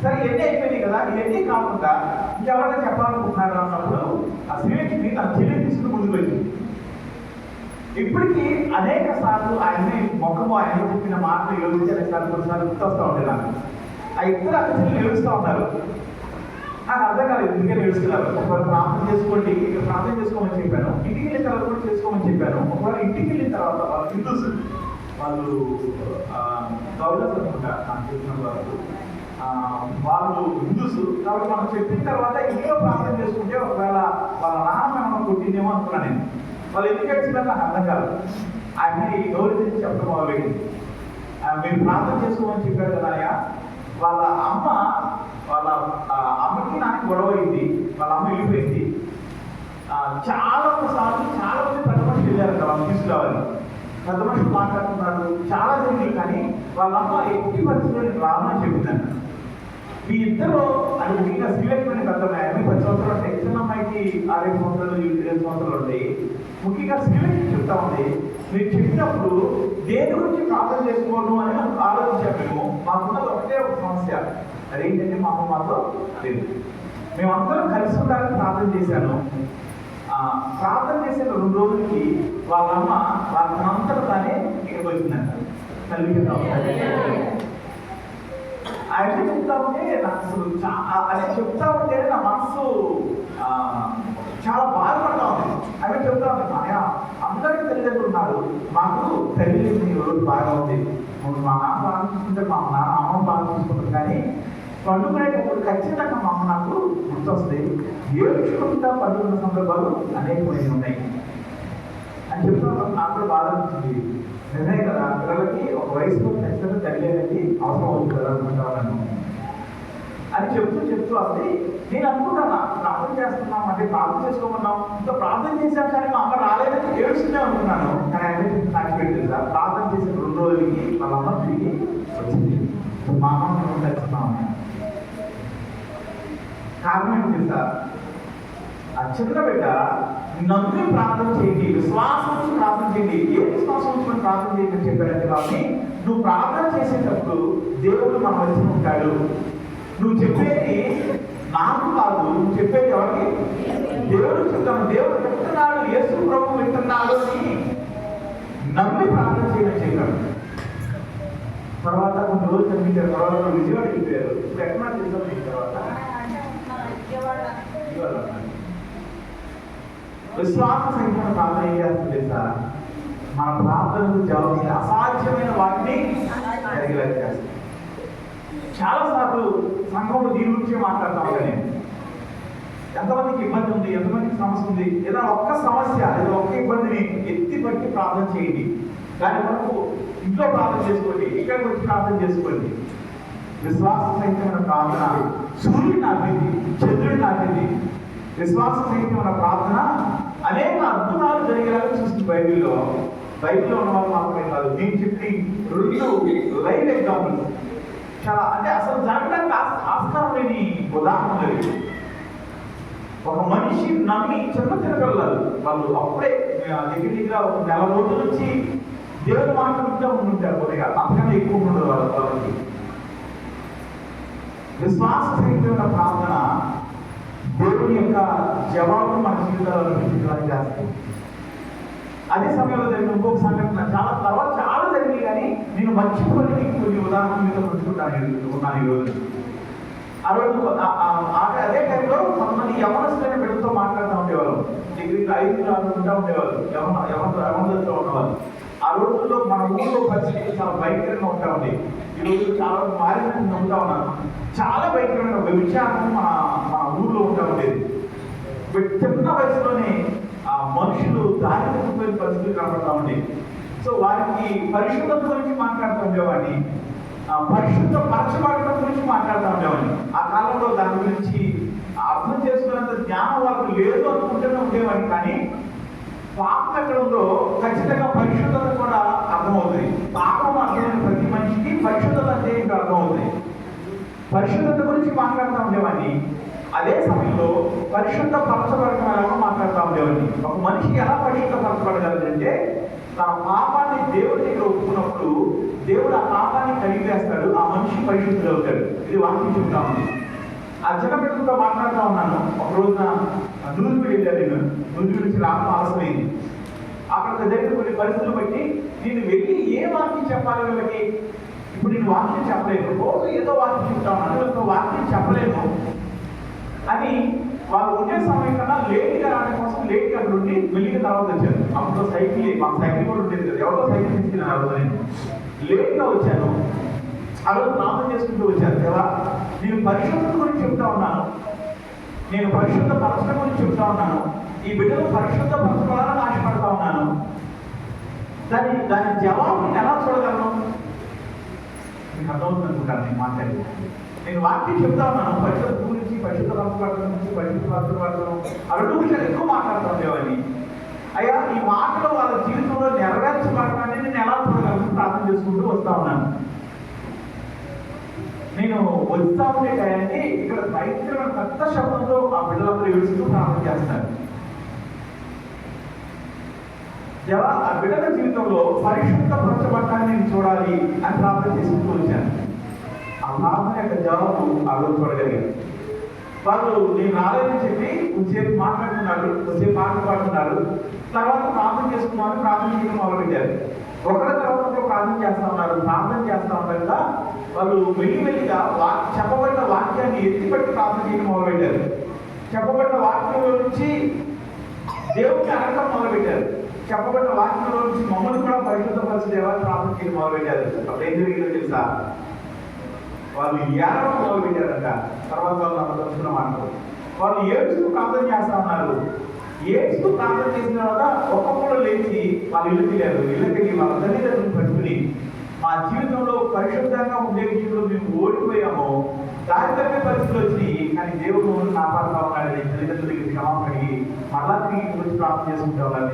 సరే ఎన్ని అయిపోయినాయి కదా, ఇవన్నీ కాకుండా ఇంకెవరైనా చెప్పాలనుకుంటున్నారు అన్నప్పుడు ఆ శ్రీలక్ష్మి తన చెల్లి తీసుకుని ముందుకు వచ్చింది. ఇప్పటికీ అనేక సార్లు ఆయన ముఖము ఆయన చెప్పిన మాటలు ఏడుచి అనేసార్లు కొన్నిసార్లు గుర్తొస్తూ ఉంటాయి నాకు. ఆ ఇద్దరు అక్క చెల్లి ఏడుస్తూ ఉంటారు. నాకు అర్థం కాలేదు ఎందుకని ఏడుస్తున్నారు. ఒకవేళ ప్రార్థన చేసుకోండి, ఇక్కడ ప్రార్థన చేసుకోమని చెప్పాను, ఇంటికి వెళ్ళిన తర్వాత కూడా చేసుకోమని చెప్పాను. ఒకవేళ ఇంటికి వెళ్ళిన తర్వాత వాళ్ళు హిందూస్, వాళ్ళు దౌలత్ అనుకుంటా నాకు చెప్పిన వాళ్ళు హిందూస్ కాబట్టి మనం చెప్పిన తర్వాత ఇంట్లో ప్రార్థన చేసుకుంటే ఒకవేళ వాళ్ళ నాన్న మనం కొట్టిందేమో అనుకున్నాను నేను. వాళ్ళు ఎందుకు ఏడ్చిందని నాకు అర్థం కాదు. ఆయన ఎవరి గురించి చెప్పడం మొదలుపెట్టింది. మీరు ప్రార్థన చేసుకోమని చెప్పారు కదా అయ్యా, వాళ్ళ అమ్మకి నాకు గొడవ అయింది, వాళ్ళ అమ్మ వెళ్ళిపోయింది. చాలా సార్లు చాలా మంది పెద్ద మనుషులు వెళ్ళారు కదా వాళ్ళు తీసుకురావాలి, పెద్ద మనుషులు మాట్లాడుతున్నారు, చాలా జరిగింది. కానీ వాళ్ళ అమ్మ ఎట్టి పరిస్థితుల్లో రామని చెప్పిందంట. మీ ఇద్దరు అది ముఖ్యంగా శ్రీలక్ష్మి పెద్ద 10 సంవత్సరాలు ఉంటాయి, చిన్న అమ్మాయికి 6 సంవత్సరాలు 7 సంవత్సరాలు ఉంటాయి. ముఖ్యంగా శ్రీలక్ష్మి చెప్తా ఉంది, మీరు చెప్పినప్పుడు దేని గురించి ప్రార్థన చేసుకోను అని మనం ఆలోచించాము. మాకున్నది ఒకటే ఒక సమస్య, అదేంటంటే మా అమ్మ మాతో లేదు, మేమందరం కలిసి ఉండాలని ప్రార్థన చేశాను. ప్రార్థన చేసిన 2 రోజులకి వాళ్ళమ్మ వాళ్ళంతా తానే ఇక్కడికి వచ్చిందంట. తల్లి ఆయన చెప్తా ఉంటే నాకు అసలు అదే చెప్తా ఉంటే నా మనసు చాలా బాధపడతా ఉంది. అవి చెప్తా ఉంది, మాయా అందరికీ తల్లిదండ్రులు ఉన్నారు, మాకు తల్లి రోజు బాగా ఉంది, మా నాన్న బాగా చూసుకుంటే మా నాన్న అమ్మ బాగా చూసుకుంటారు, కానీ పండుకునేటప్పుడు ఖచ్చితంగా మా అమ్మ నాకు గుర్తొస్తుంది, ఏడుచుకుంటా పండుకున్న సందర్భాలు అనేకమైనవి ఉన్నాయి అని చెప్తున్నా. నాకు కూడా బాధ అనిపించింది. నిజమే కదా, పిల్లలకి ఒక వయసులో ఖచ్చితంగా తల్లి అనేది అవసరం అవుతుంది కదా అనుకుంటాను అని చెప్తూ అది నేను అనుకుంటాను, ప్రార్థన చేస్తున్నాం అంటే ప్రార్థన చేసుకోమన్నాం, ఇంకా ప్రార్థన చేశాను కానీ మా అమ్మ రాలేదని ఏడుస్తూనే అనుకున్నాను. కానీ ఆయన సాక్షి కదా, ప్రార్థన చేసిన 2 రోజులకి వాళ్ళ అమ్మ తిరిగి వచ్చింది. మా అమ్మ మేము కలిసినాం. కారణం తెలుసా? ఆ చిన్న బిడ్డ నమ్మి ప్రార్థన చేయండి, విశ్వాసం ప్రార్థన చేయండి. ఏ విశ్వాసం ఉంచుకొని ప్రార్థన చేయమని చెప్పాడంటే కాబట్టి నువ్వు ప్రార్థన చేసేటప్పుడు దేవుడు మన వచ్చి ఉంటాడు. నువ్వు చెప్పేది నాకు కాదు, నువ్వు చెప్పేది ఎవరికి? దేవుడు చెప్తాను. దేవుడు చెప్తున్నాడు, యేసు ప్రభు వింటున్నాడు అని నమ్మి ప్రార్థన చేయమని చెప్పాడు. తర్వాత కొన్ని రోజులు చదివించారు, తర్వాత విజయవాడ వెళ్ళిపోయారు. ఇప్పుడు ఎక్కడ చేద్దాం తర్వాత విశ్వాస సంఖ్యను ప్రార్థన ఏం చేస్తుంది సార్? మన ప్రార్థనకు జవాబు అసాధ్యమైన వాటిని జరిగేలా చేస్తుంది. చాలాసార్లు సంఘంలో దీని గురించి మాట్లాడతాం. కానీ ఎంతమందికి ఇబ్బంది ఉంది, ఎంతమందికి సమస్య ఉంది, ఏదైనా ఒక్క సమస్య, ఏదో ఒక్క ఇబ్బందిని ఎత్తి పట్టి ప్రార్థన చేయండి. దాని వరకు ఇంట్లో ప్రార్థన చేసుకోండి, ఇక్కడికి వచ్చి ప్రార్థన చేసుకోండి. విశ్వాస సహితమైన ప్రార్థన సూర్యుడు నాటింది, చంద్రుడు నాటింది. విశ్వాస సహితమైన ప్రార్థన అనేక అద్భుతాలు జరిగేలాగా చూస్తుంది బైబిల్లో. బైబిల్లో ఉన్న వాళ్ళు మాత్రమే కాదు, నేను చెప్పి 2 లైవ్ ఎగ్జాంపుల్స్ చాలా, అంటే అసలు జరగడానికి ఆస్కారం లేని ఉదాహరణలు. ఒక మనిషి నమ్మి చిన్న పిల్లలు వాళ్ళు అప్పుడే దగ్గర నెల రోజుల నుంచి దేవుడు మాట్లాడుతూ ఉంటుంటారు. కొద్దిగా అంతకన్నా ఎక్కువ ఉండదు వాళ్ళకి. విశ్వాస సహితమైన ప్రార్థన దేవుని యొక్క జవాబు మన జీవితాలను చేస్తుంది. అదే సమయంలో జరిగిన ఇంకొక సంఘటన చాలా జరిగింది, కానీ నేను మర్చిపోయి కొన్ని ఉదాహరణ మీద ఉన్నాను ఈరోజు. ఆ రోజు అదే టైంలో కొంతమంది యవనస్తులైన బిడ్డలతో మాట్లాడుతూ ఉండేవాళ్ళు. డిగ్రీకి 5 ఉంటా ఉండేవాళ్ళు, యవనస్తులతో ఉన్నవాళ్ళు. ఆ రోజుల్లో మన ఊళ్ళో పరిస్థితి చాలా భయంకరంగా ఉంటా ఉంది. ఈ రోజు చాలా మారినట్టు నమ్ముతా ఉన్నాను. చాలా భయంకరమైన వ్యభిచారం మన ఊళ్ళో ఉంటా ఉండేది. చిన్న వయసులోనే మనుషులు దారి తప్పిపోయిన పరిస్థితులు కనబడతా ఉండేవి. సో వారికి పరిశుద్ధత గురించి మాట్లాడుతూ ఉండేవాడిని, పరిశుద్ధ పరచబడటం గురించి మాట్లాడుతూ ఉండేవాడిని. ఆ కాలంలో దాని గురించి అర్థం చేసుకున్నంత జ్ఞానం వాళ్ళకు లేదు అనుకుంటూనే ఉండేవాడిని. కానీ పాపం ఎక్కడ ఉందో ఖచ్చితంగా పరిశుద్ధత కూడా అర్థమవుతుంది. పాపం అర్థమైన ప్రతి మనిషికి పరిశుద్ధత అంటే ఇంకా అర్థమవుతుంది. పరిశుద్ధత గురించి మాట్లాడుతూ ఉండేవాడిని. అదే సమయంలో పరిశుద్ధ పరచబడటం ఎలా మాట్లాడుతూ ఉండేవాడిని. ఒక మనిషి ఎలా పరిశుద్ధ పరచబడగలదంటే తన పాపాన్ని దేవుడి దగ్గర ఒప్పుకున్నప్పుడు దేవుడు ఆ పాపాన్ని కడిగివేస్తాడు, ఆ మనిషి పరిశుద్ధుడు అవుతాడు. ఇది వాక్యం చెప్తా ఉంది. ఆ చిన్న బిడ్డలతో మాట్లాడుతూ ఉన్నాను. ఒక రోజున నూజివీడు వెళ్ళాను. నేను నూజివీడు నుంచి రావడం ఆలస్యమైంది. అక్కడ జరిగిన కొన్ని పరిస్థితులు బట్టి నేను వెళ్ళి ఏ వాక్యం చెప్పాలి వీళ్ళకి, ఇప్పుడు నేను వాక్యం చెప్పలేను, రోజు ఏదో వాక్యం చెప్తా ఉన్నాను, వాక్యం చెప్పలేను అని వాళ్ళు ఉండే సమయం కన్నా లేట్గా రావడం కోసం లేట్గా అక్కడ ఉండి వెళ్ళిన తర్వాత వచ్చాను. అప్పుడు మాకు సైకిల్ కూడా ఉండేది కదా, ఎవరో సైకిల్ తీసుకెళ్ళాను. ఆ రోజు నేను లేట్గా వచ్చాను. ఆ రోజు ప్రార్థన చేసుకుంటూ వచ్చాను. కదా నేను పరిశుద్ధత గురించి చెప్తా ఉన్నాను, నేను పరిశుద్ధ పరచడం గురించి చెప్తా ఉన్నాను, ఈ బిడ్డలు పరిశుద్ధ పరచబడాలని ఆశపడతా ఉన్నాను. దాని జవాబు నేను ఎలా చూడగలను? మీకు అర్థమవుతుంది అనుకుంటాను నేను మాట్లాడి. నేను వాక్యం చెప్తా ఉన్నాను, పరిశుద్ధ గురించి, పరిశుద్ధ పరచబడటం గురించి, పరిశుద్ధ పరచబడటం ఆ 2 విషయాలు ఎక్కువ మాట్లాడుతూ ఉండేవాడిని. అయ్యా ఈ మాటలు వాళ్ళ జీవితంలో నెరవేర్చబడటాన్ని నేను ఎలా చూడగలను ప్రార్థన చేసుకుంటూ వస్తా ఉన్నాను. నేను వస్తా ఉండే టయానికి ఇక్కడ భయంకరమైన పెద్ద శబ్దంతో ఆ బిడ్డలందరూ ఏడుస్తూ ప్రార్థన చేస్తారు. ఆ బిడ్డల జీవితంలో పరిశుద్ధ పరచబడటాన్ని నేను చూడాలి అని ప్రార్థన చేసుకుంటూ వచ్చాను. ఆ ప్రార్థన యొక్క జవాబు ఆ రోజు చూడగలిగాను. వాళ్ళు నేను రాలేదని చెప్పి కొంచెంసేపు మాట్లాడుతున్నారు, కొంచెంసేపు పాటలు పాడుతున్నారు. తర్వాత ప్రార్థన చేసుకున్నాను, ప్రార్థన చేయడం మొదలుపెట్టారు. ఒకరి తర్వాత ప్రార్థన చేస్తా ఉన్నారు. ప్రార్థన చేస్తా ఉండగా వాళ్ళు మెల్లిమెల్లిగా చెప్పబడిన వాక్యాన్ని ఎత్తిపట్టి ప్రార్థన చేయడం మొదలుపెట్టారు. చెప్పబడిన వాక్యంలో నుంచి దేవుడిని అడగడం మొదలుపెట్టారు. చెప్పబడిన వాక్యంలో నుంచి మమ్మల్ని కూడా పరిశుద్ధపరిచేవారు ప్రార్థన చేయడం మొదలుపెట్టారు. అప్పుడు ఏం జరిగిందో తెలుసా? వాళ్ళు ఏడవడం మొదలుపెట్టారంట. తర్వాత వాళ్ళు నాకు తెలుసుకున్న మాటలు వాళ్ళు ఏడుస్తూ ప్రార్థన చేస్తా ఉన్నారు. ఏడుస్తూ ప్రార్థన చేసిన తర్వాత ఒక్కొక్కరు లేచి వాళ్ళు ఇల్లుకి వెళ్ళారు. ఇళ్ళకి వెళ్ళి వాళ్ళ తల్లిదండ్రులను పట్టుకుని మా జీవితంలో పరిశుద్ధంగా ఉండే విషయంలో మేము ఓడిపోయాము, దారి తప్పే పరిస్థితులు వచ్చి కానీ దేవుడు కాపాడుతా ఉన్నాడు. తల్లిదండ్రుల దగ్గర క్షమాపణ అడిగి మళ్ళా తిరిగి గురించి ప్రార్థన చేసుకుంటా ఉన్నాను.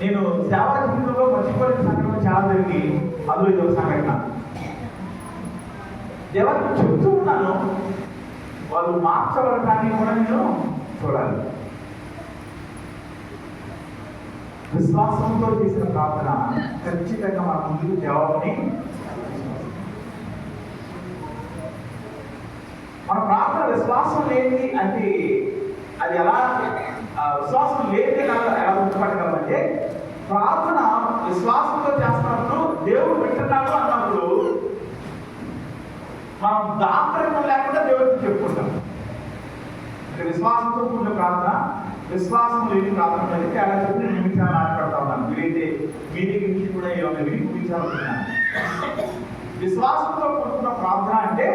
నేను సేవా జీవితంలో మర్చిపోయిన సంఘటన చాలా జరిగి అందులో ఇది ఒక సంఘటన. ఎవరికి చెప్తూ ఉన్నాను, వాళ్ళు మార్చబడటాన్ని కూడా నేను చూడాలి. విశ్వాసంతో చేసిన ప్రార్థన ఖచ్చితంగా మన ముందుకు జవాబుని. మన ప్రార్థన విశ్వాసం లేనిది అంటే అది ఎలా, విశ్వాసం లేనిది ఎలా గుర్తుపట్టగలమంటే, ప్రార్థన విశ్వాసంతో చేస్తున్నప్పుడు దేవుడు వింటున్నాడు అన్నప్పుడు మనం దాపరికం లేకుండా దేవుడికి చెప్పుకుంటాం. అంటే విశ్వాసంతో కూడిన ప్రార్థన, విశ్వాసం లేని ప్రార్థన అయితే అలా చెప్పి నేను నిమిషాలు మాట్లాడుతూ ఉన్నాను. వీలైతే మీ దగ్గర నుంచి కూడా ఏమైనా విని ముగించాలనుకున్నాను. విశ్వాసంతో కూడుకున్న ప్రార్థన అంటే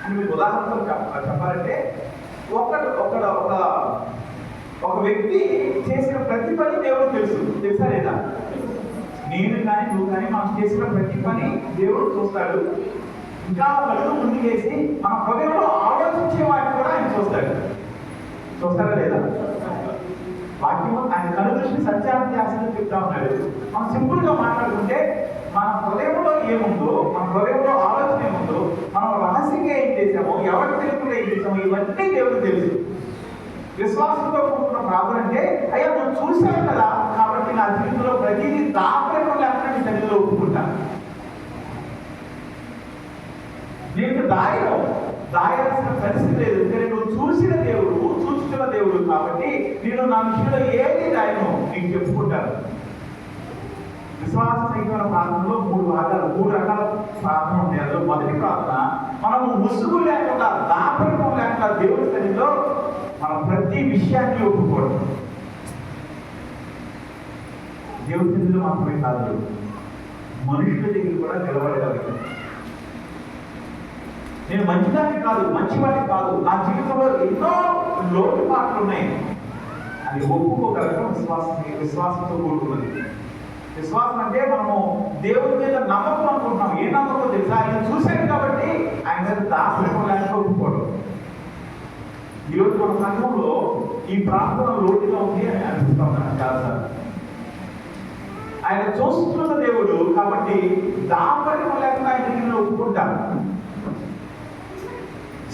అని మీకు ఉదాహరణతో చెప్పాలంటే, ఒక వ్యక్తి చేసిన ప్రతి పని దేవుడు తెలుసా లేదా? నేను కానీ నువ్వు కానీ మనం చేసిన ప్రతి పని దేవుడు చూస్తాడు. ఇంకా కళ్ళు ముందుకేసి మన హృదయంలో ఆలోచించే వాటిని కూడా ఆయన చూస్తాడా లేదా? వాక్యం ఆయన కనుదృష్టి సత్యాన్ని చేస్తుందని చెప్తా ఉన్నాడు. మనం సింపుల్ గా మాట్లాడుకుంటే మన హృదయంలో ఏముందో, మన హృదయంలో ఆలోచన ఏముందో, మనం రహస్యంగా ఏం చేసామో, ఎవరికి తెలియకుండా ఏం చేసామో, ఇవన్నీ దేవుడికి తెలుసు. విశ్వాసంతో కూడుకున్న ప్రార్థన అంటే, అయ్యా నువ్వు చూశావు కదా కాబట్టి నా జీవితంలో ప్రతిదీ దాపరికం లేకుండా నీ సన్నిధిలో ఒప్పుకుంటాను. నేను దాయాల్సిన పరిస్థితి లేదు. ఎందుకంటే నువ్వు చూసిన దేవుడు, చూస్తున్న దేవుడు కాబట్టి నేను నా విషయంలో ఏది దాయను నీకు చెప్పుకుంటాను. విశ్వాస సహితమైన ప్రార్థనలో మూడు రకాల ప్రార్థన ఉంటాయి. అందులో మొదటి ప్రార్థన, మనము ముసుగు లేకుండా, దాపరికం లేకుండా దేవుడి సన్నిధిలో మనం ప్రతి విషయాన్ని ఒప్పుకోవడం. దేవుడి సన్నిధిలో మాత్రమే కాదు, మనుషుల దగ్గర కూడా నిలబడగలుగుతాం. నేను మంచిదాన్ని కాదు, మంచివాడిని కాదు, నా జీవితంలో ఎన్నో లోటుపాట్లు ఉన్నాయి అని ఒప్పుకోగలగడం విశ్వాసంతో కూడుకున్నది. విశ్వాసం అంటే మనము దేవుడి మీద నమ్మకం అనుకుంటున్నాం. ఏ నమ్మకం తెలుసా? ఆయన చూశాను కాబట్టి ఆయన మీద దాచుకోవడానికి ఒప్పుకోవడం. ఈరోజు మన సంఘంలో ఈ ప్రార్థన లోటుగా ఉంది అని అనిపిస్తాం నాకు చాలాసార్లు. ఆయన చూస్తున్న దేవుడు కాబట్టి దాపరికం లేకుండా ఆయన దగ్గర ఒప్పుకుంటారు.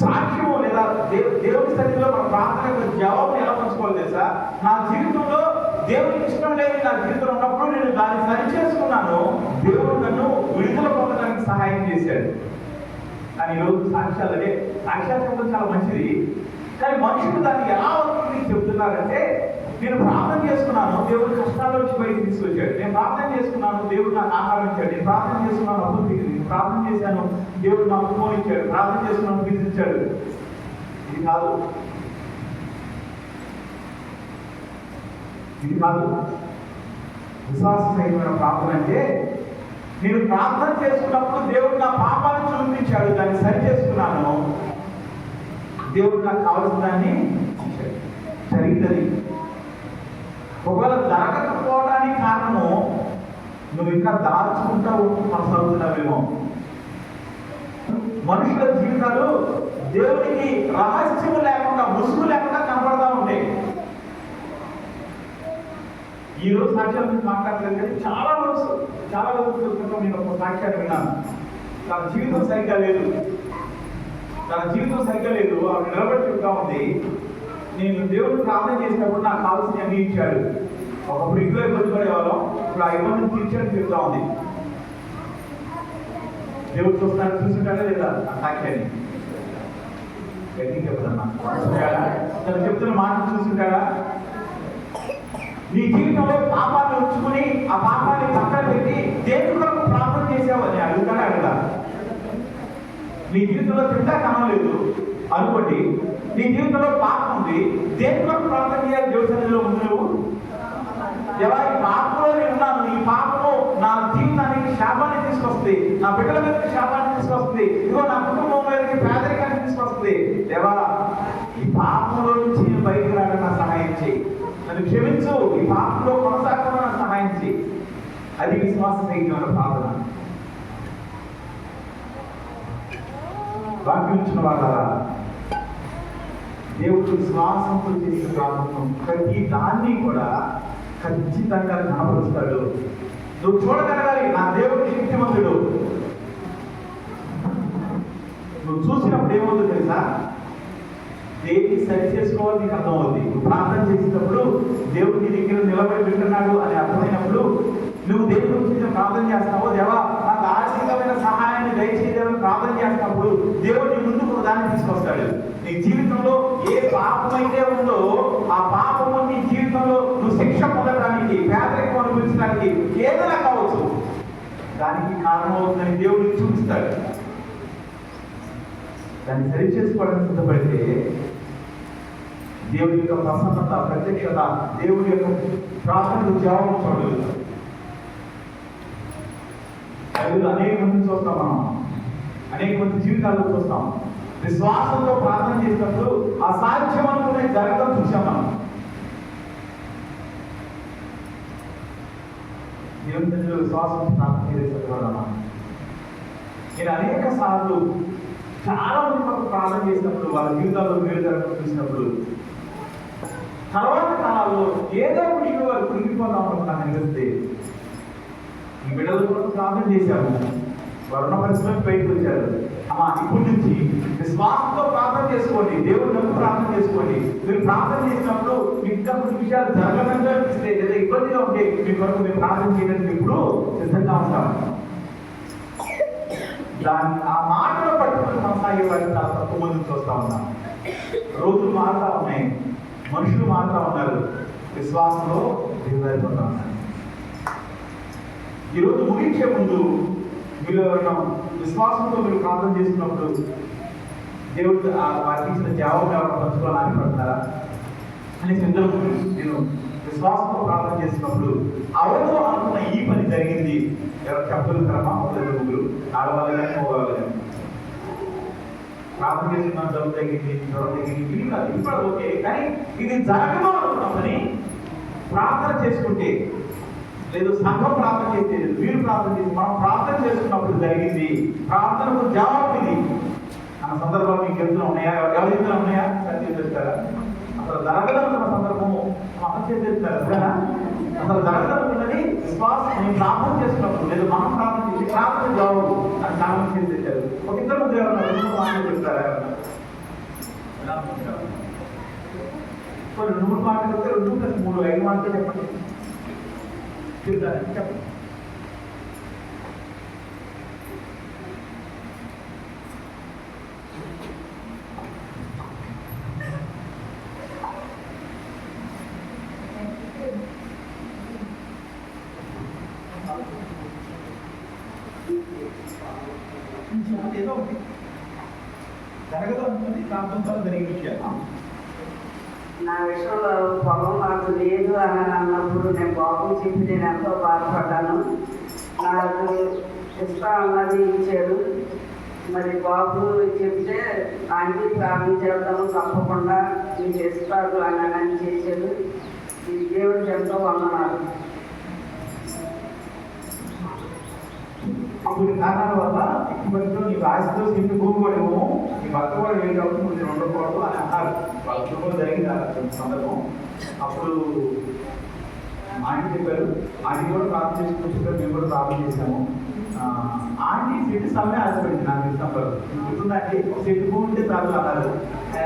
సాక్ష్యము లేదా దేవుడి సన్నిధిలో మన ప్రార్థన యొక్క జవాబుని ఎలా పంచుకోవాలి తెలుసా? నా జీవితంలో దేవుడికి ఇష్టం లేని నా జీవితంలో ఉన్నప్పుడు నేను దాన్ని సరి చేసుకున్నాను, దేవుడు నన్ను విడుదల పొందడానికి సహాయం చేశాడు అని ఈరోజు సాక్ష్యాలు. అంటే సాక్ష్యాలు చెప్పడం చాలా మంచిది, కానీ మనుషులు దాన్ని ఎలా అవుతుంది చెప్తున్నారంటే, నేను ప్రార్థన చేసుకున్నాను, దేవుడు కష్టాల్లో వచ్చి బయటకు తీసుకొచ్చాడు. నేను ప్రార్థన చేసుకున్నాను, దేవుడు నాకు ఆహారం ఇచ్చాడు. నేను ప్రార్థన చేసుకున్నాను, అభివృద్ధి. నేను ప్రార్థన చేశాను, దేవుడు నాకు ఫోన్ ఇచ్చాడు. ప్రార్థన చేసుకున్నాను, ఫీజు ఇచ్చాడు. ఇది కాదు. విశ్వాస సహితమైన ప్రార్థన అంటే, నేను ప్రార్థన చేసుకున్నప్పుడు దేవుడు నా పాపాన్ని చూపించాడు, దాన్ని సరి చేసుకున్నాను, దేవుడు నాకు కావాల్సిన దాన్ని జరిగిందని. ఒకవేళ జరగకపోవడానికి కారణము నువ్వు ఇంకా దాచుకుంటా కొనసాగుతున్నావేమో. మనుషుల జీవితాలు దేవుడికి రహస్యము లేకుండా, ముసుగు లేకుండా కనపడతా ఉంటాయి. ఈరోజు సాక్ష్యాల గురించి మాట్లాడలేదు, కానీ చాలా రోజుల క్రితం నేను ఒక సాక్ష్యాన్ని విన్నాను. తన జీవితం సరిగ్గా లేదు, ఆవిడ నిలబడి చెప్తా ఉంది, నేను దేవుడు ప్రార్థన చేసినప్పుడు నాకు కావాల్సిన అన్ని ఇచ్చాడు. ఒకప్పుడు ఇంట్లో ఇబ్బంది పడేవాళ్ళం, ఇప్పుడు ఆ ఇబ్బందిని తీర్చాడని చెప్తా ఉంది. దేవుడు చూసుకుంటాడా లేదా ఆ సాక్ష్యాన్ని? గట్టి చెప్తాను, తను చెప్తున్న మాటలు చూసుకుంటాడా? నీ జీవితంలో పాపాన్ని ఉంచుకుని ఆ పాపాన్ని పక్కన పెట్టి దేవుడి కొరకు ప్రార్థన చేసావని అడుగుతాడా? నీ జీవితంలో తింటా కనలేదు అనుకోండి, నీ జీవితంలో పాపం ఉంది, దేని కొరకు ప్రార్థన చేయాలి? దేవుడి సన్నిధిలో ముందు నువ్వు ఎలా ఈ పాపంలో నేను ఉన్నాను, ఈ పాపము నా జీవితానికి శాపాన్ని తీసుకొస్తుంది, నా బిడ్డల మీదకి శాపాన్ని తీసుకొస్తుంది, ఇదిగో నా కుటుంబం మీదకి పేదరికాన్ని తీసుకొస్తుంది. దేవా, ఈ పాపంలో నుంచి నేను బయటకు రావడం నాకు సహాయం చేయి, నన్ను క్షమించు, ఈ పాపంలో కొనసాగడం నాకు సహాయం చేయి. అది విశ్వాస సహితమైన ప్రార్థన. వాక్యం ఇచ్చిన వాళ్ళ దేవుడు విశ్వాసంతో చేసిన ప్రార్థన ప్రతి దాన్ని కూడా ఖచ్చితంగా కనపరుస్తాడు. నువ్వు చూడగలగాలి, నా దేవుడు శక్తివంతుడు. నువ్వు చూసినప్పుడు ఏమవుతుంది తెలుసా? దేన్ని సరి చేసుకోవాలి నీకు అర్థమవుతుంది. నువ్వు ప్రార్థన చేసేటప్పుడు దేవుడు నీ దగ్గర నిలబడి వింటున్నాడు అని అర్థమైనప్పుడు నువ్వు దేవుడి గురించి ప్రార్థన చేస్తావో, దేవా నాకు ఆర్థికమైన సహాయాన్ని దయచేయాలని ప్రార్థన చేసినప్పుడు దేవుడు నీ ముందుకు దాన్ని తీసుకొస్తాడు. నీ జీవితంలో ఏ పాపం అయితే ఉందో ఆ పాపము నీ జీవితంలో నువ్వు శిక్ష పొందడానికి, పేదరికం అనుభవించడానికి ఏదైనా కావచ్చు, దానికి కారణమవుతుందని దేవుడికి చూపిస్తాడు. దాన్ని సరి చేసుకోవడానికి సిద్ధపడితే దేవుడి యొక్క ప్రసన్నత, ప్రత్యక్షత, దేవుడి యొక్క ప్రార్థనకు జవాబు చూడగలుగుతాం. అనేక మందిని చూస్తాం, మనం అనేక మంది జీవితాల్లో చూస్తాం. విశ్వాసంతో ప్రార్థన చేసినప్పుడు అసాధ్యం అనుకునే జరగడం చూసాం మనం. దేవుని దగ్గర విశ్వాసం ప్రార్థన చేసేటప్పుడు నేను అనేక సార్లు చాలా మంది మనకు ప్రార్థన చేసినప్పుడు వాళ్ళ జీవితాల్లో మేలు జరగడం చూసినప్పుడు తర్వాత కాలాల్లో ఏదో విషయంలో వారు కురిగిపోదాం నాకు అనిపిస్తే ఈ బిడ్డల కొరకు ప్రార్థన చేశాము, వారు ఉన్న పరిస్థితులకు బయటకు వచ్చారు. అమ్మా ఇప్పటి నుంచి విశ్వాసంతో ప్రార్థన చేసుకోండి, దేవుడి నమ్ము ప్రార్థన చేసుకోండి. మీరు ప్రార్థన చేసినప్పుడు ఇంకా కొన్ని విషయాలు జరగకుండా అనిపిస్తే లేదా ఇబ్బందిగా ఉంటే మీ కొరకు మీరు ప్రార్థన చేయడానికి ఇప్పుడు సిద్ధంగా ఉంటాము. దాన్ని ఆ మాటలు పట్టుకుని కొనసాగే వారిని చాలా తక్కువ మంది చూస్తూ ఉన్నాం. రోజులు మారుతా ఉన్నాయి, మనుషులు మారుతా ఉన్నారు, విశ్వాసంలో దిగజారిపోతా ఉన్నారు. ఈరోజు ముగించే ముందు మీరు విశ్వాసంతో మీరు ప్రార్థన చేస్తున్నప్పుడు దేవుడు వారికి ఇచ్చిన జవాబు ఎవరు పంచుకోవాలని పడుతున్నారా అని సిద్ధం. నేను విశ్వాసంతో ప్రార్థన చేస్తున్నప్పుడు అవతో అనుకున్న ఈ పని జరిగింది. ఎవరు చెప్పగలుగుతారమ్మా? ఒకరు ముగ్గురు, ఆడవాళ్ళు కానీ మగవాళ్ళు కానీ. ప్రార్థన చేస్తున్నాను, జబ్బు తగ్గింది, జ్వరం తగ్గింది, ఇది కాదు, ఇది కూడా ఓకే. కానీ ఇది జరగదు అనుకున్న పని ప్రార్థన చేసుకుంటే, లేదు సంఘం ప్రార్థన చేస్తే, మీరు ప్రార్థన చేసి మనం ప్రార్థన చేసుకున్నప్పుడు జరిగింది, ప్రార్థనకు జవాబు ఇది అన్న సందర్భాలు మీకు ఎదురు ఉన్నాయా? ఎవరి ఎదురు ఉన్నాయా? సత్యం చేస్తారా? అసలు జరగదనుకున్న సందర్భము మనం చేసేస్తారు కదా. అసలు జరగదనుకున్నది విశ్వాసం నేను ప్రార్థన చేస్తున్నప్పుడు, లేదు మనం ప్రార్థన చేసి ప్రార్థన జవాబు అని చాలా మంది చేసేసారు. ఒక ఇద్దరు ముగ్గురు ఎవరన్నా రెండు మాటలు చెప్తారా? రెండు మూడు మాటలు చెప్తే 2+3 5 మాటలు చెప్పండి. చెప్పండి. ఏదో ఒకటి జరగదు అనుకుని ప్రాంతంతో జరిగే విషయాలు. నా విషయంలో పొలం నాకు లేదు అని అన్నప్పుడు నేను బాబు చెప్పి నేను ఎంతో బాధపడ్డాను. నాకు ఇష్టం అన్నది ఇచ్చాడు. మరి బాబు చెప్తే ఆంటీ ప్రార్థన చేద్దాము తప్పకుండా మీకు ఇస్తాడు అని చేశాడు. ఈ దేవుడికి ఎంతో వందనాలు. కొన్ని కారణాల వల్ల ఇప్పటిలో నీ రాశిలో సీట్లు భూమికోడేమో నీ భర్త కూడా వేరే కాబట్టి నువ్వు ఉండకూడదు అని అన్నారు. వాళ్ళ కుటుంబం జరిగింది సందర్భం. అప్పుడు ఆంటీ చెప్పారు, ఆంటీ కూడా ప్రార్థన చేసుకుంటారు, మేము కూడా ప్రార్థన చేశాము. ఆంటీ సీటు సమయం ఆశపడింది నాకు ఇష్టంలో గుర్తుందండి. ఒక సీటు భూమి ఉంటే ప్రార్థన అన్నారు.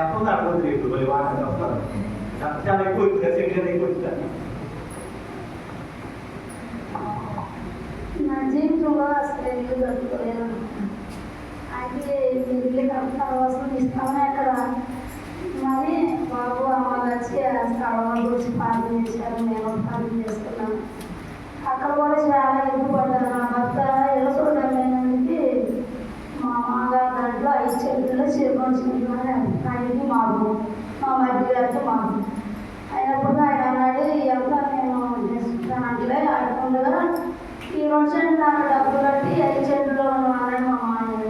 ఎంత అడగదు లేదు, మళ్ళీ వాటిని వస్తారు. చాలా ఎక్కువ వచ్చిందా? సెకండ్ ఎక్కువ వచ్చిందా? నా జీవితంలో అసలు ఎందుకు జరుగుకోలేదు. అయితే ఇల్లు అవసరం ఇస్తామని అక్కడ మరి బాబు అమ్మ వచ్చి స్థలం గురించి ప్రార్థన చేశారు, మేము ప్రార్థన చేసుకున్నాము. అక్కడ కూడా చాలా ఎక్కువ పడ్డారు. నా భర్త ఎలా చూడడానికి మా మామగారి దాంట్లో 5 చెట్లు చేరుకొని ఆయనకి మాకు, మా మధ్య గారికి మాకు అయినప్పుడు ఆయన అన్నాడు, ఎంత నేను చేస్తానంటే ఆడుకుండగా ఈ 2 చెట్లు నాకు డబ్బు కట్టి 5 చెట్లు అన్నాడు మా మామయ్య.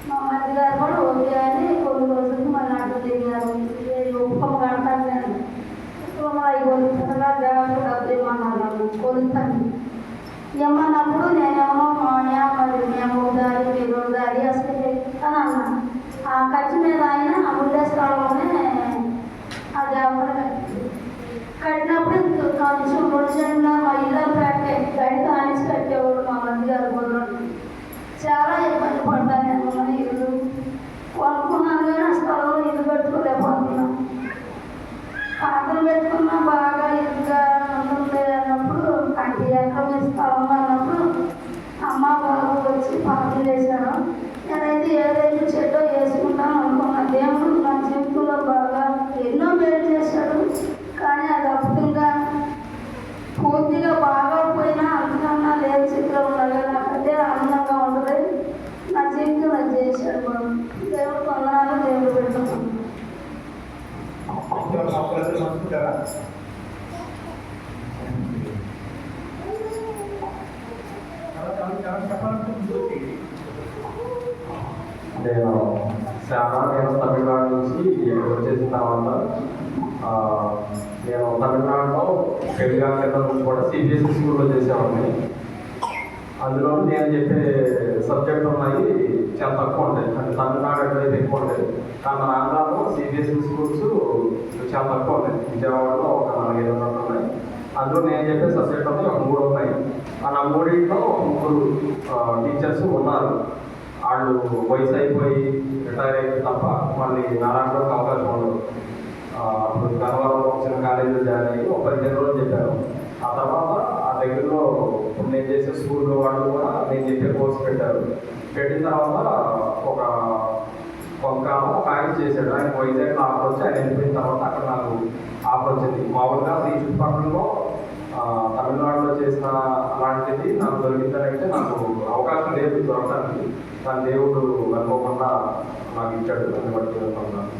మా మధ్య గారు కూడా ఓకే అని కొన్ని రోజులకు మళ్ళీ అడ్డు తిరిగారు. ఒప్పుకం కడతాను నేను కొలుపుగా దేవతలు డబ్బులు ఇవ్వమన్నారు. కొలుతాను ఇవ్వమన్నప్పుడు నేనేమో మామయ్య మరి మేము దారి మీరు దారి అసలు అని అన్నాను. ఆ ఖర్చు మీద ఆయన ఉండే స్థలంలోనే ఆ దేవతలు కట్టినప్పుడు కొంచెం 2 చెట్ల మా ఇల్లు కట్టే గడిత ఆనిసి కట్టేవాడు మా మంది గారు బొర్రలు. చాలా ఇబ్బంది పడ్డాను. ఇల్లు పెట్టుకున్నా బాగా ఇదిగా ఉంటుంది అన్నప్పుడు అంటే ఎక్కడ స్థలం అన్నప్పుడు అమ్మ బాబు వచ్చి పాపం చేశాను. నేనైతే ఏదైతే చెడ్డో వేసుకుంటాను అనుకున్నా. దేవుడు నా జీవితంలో బాగా ఎన్నో మేలు చేశాడు. కానీ అది అద్భుతంగా పూర్తిగా బాగా పోయినా అంతకన్నా లేదు స్థితిలో ఉండాలి. నాకు అదే ఆనందంగా ఉంటుంది. నా జీవితం అది చేశాడు బాబు. దేవుడు కొందనాలు దేవుడు పెట్టుకున్నాను. నేను తమిళనాడు నుంచి ఇక్కడ వచ్చేసిన తర్వాత నేను తమిళనాడులో పెళ్లిగా కింద నుంచి కూడా సిబిఎస్ఈ స్కూల్లో చేసేవాడిని. అందులో నేను చెప్పే సబ్జెక్ట్ ఉన్నాయి చాలా తక్కువ ఉంటాయి. అంటే తమిళనాడు అయితే ఎక్కువ ఉంటాయి, కానీ మన ఆంధ్రాలో సిబిఎస్ఈ స్కూల్స్ చాలా తక్కువ ఉన్నాయి. విజయవాడలో ఒక 4-5 ఉన్నాయి. అందులో నేను చెప్పే సబ్జెక్ట్ ఉన్నాయి ఒక 3 ఉన్నాయి. ఆ 3 ముగ్గురు టీచర్స్ ఉన్నారు. వాళ్ళు వయసు అయిపోయి రిటైర్ అయితే తప్ప మళ్ళీ నారాయణలోకి అవకాశం ఉండదు. అప్పుడు గన్నవరంలో వచ్చిన కాలేజీలో జాయిన్ అయ్యి ఒక 15 రోజులు చెప్పారు. ఆ తర్వాత ఆ దగ్గరలో నేను చేసే స్కూల్లో వాళ్ళు కూడా నేను చెప్పే కోర్స్ పెట్టారు. పెట్టిన తర్వాత కొంతకాలం ఒక ఆయన చేశాడు. ఆయన వైజాగ్లో ఆఫర్ వచ్చి ఆయన వెళ్ళిపోయిన తర్వాత అక్కడ నాకు ఆఫర్ వచ్చింది. మామూలుగా ఈ చుట్టుపక్కలలో తమిళనాడులో చేసిన అలాంటిది నాకు దొరికిందంటే నాకు అవకాశం లేదు దొరకడానికి. కానీ దేవుడు అనుకోకుండా నాకు ఇచ్చాడు. దాన్ని బట్టి అనుకున్నాను.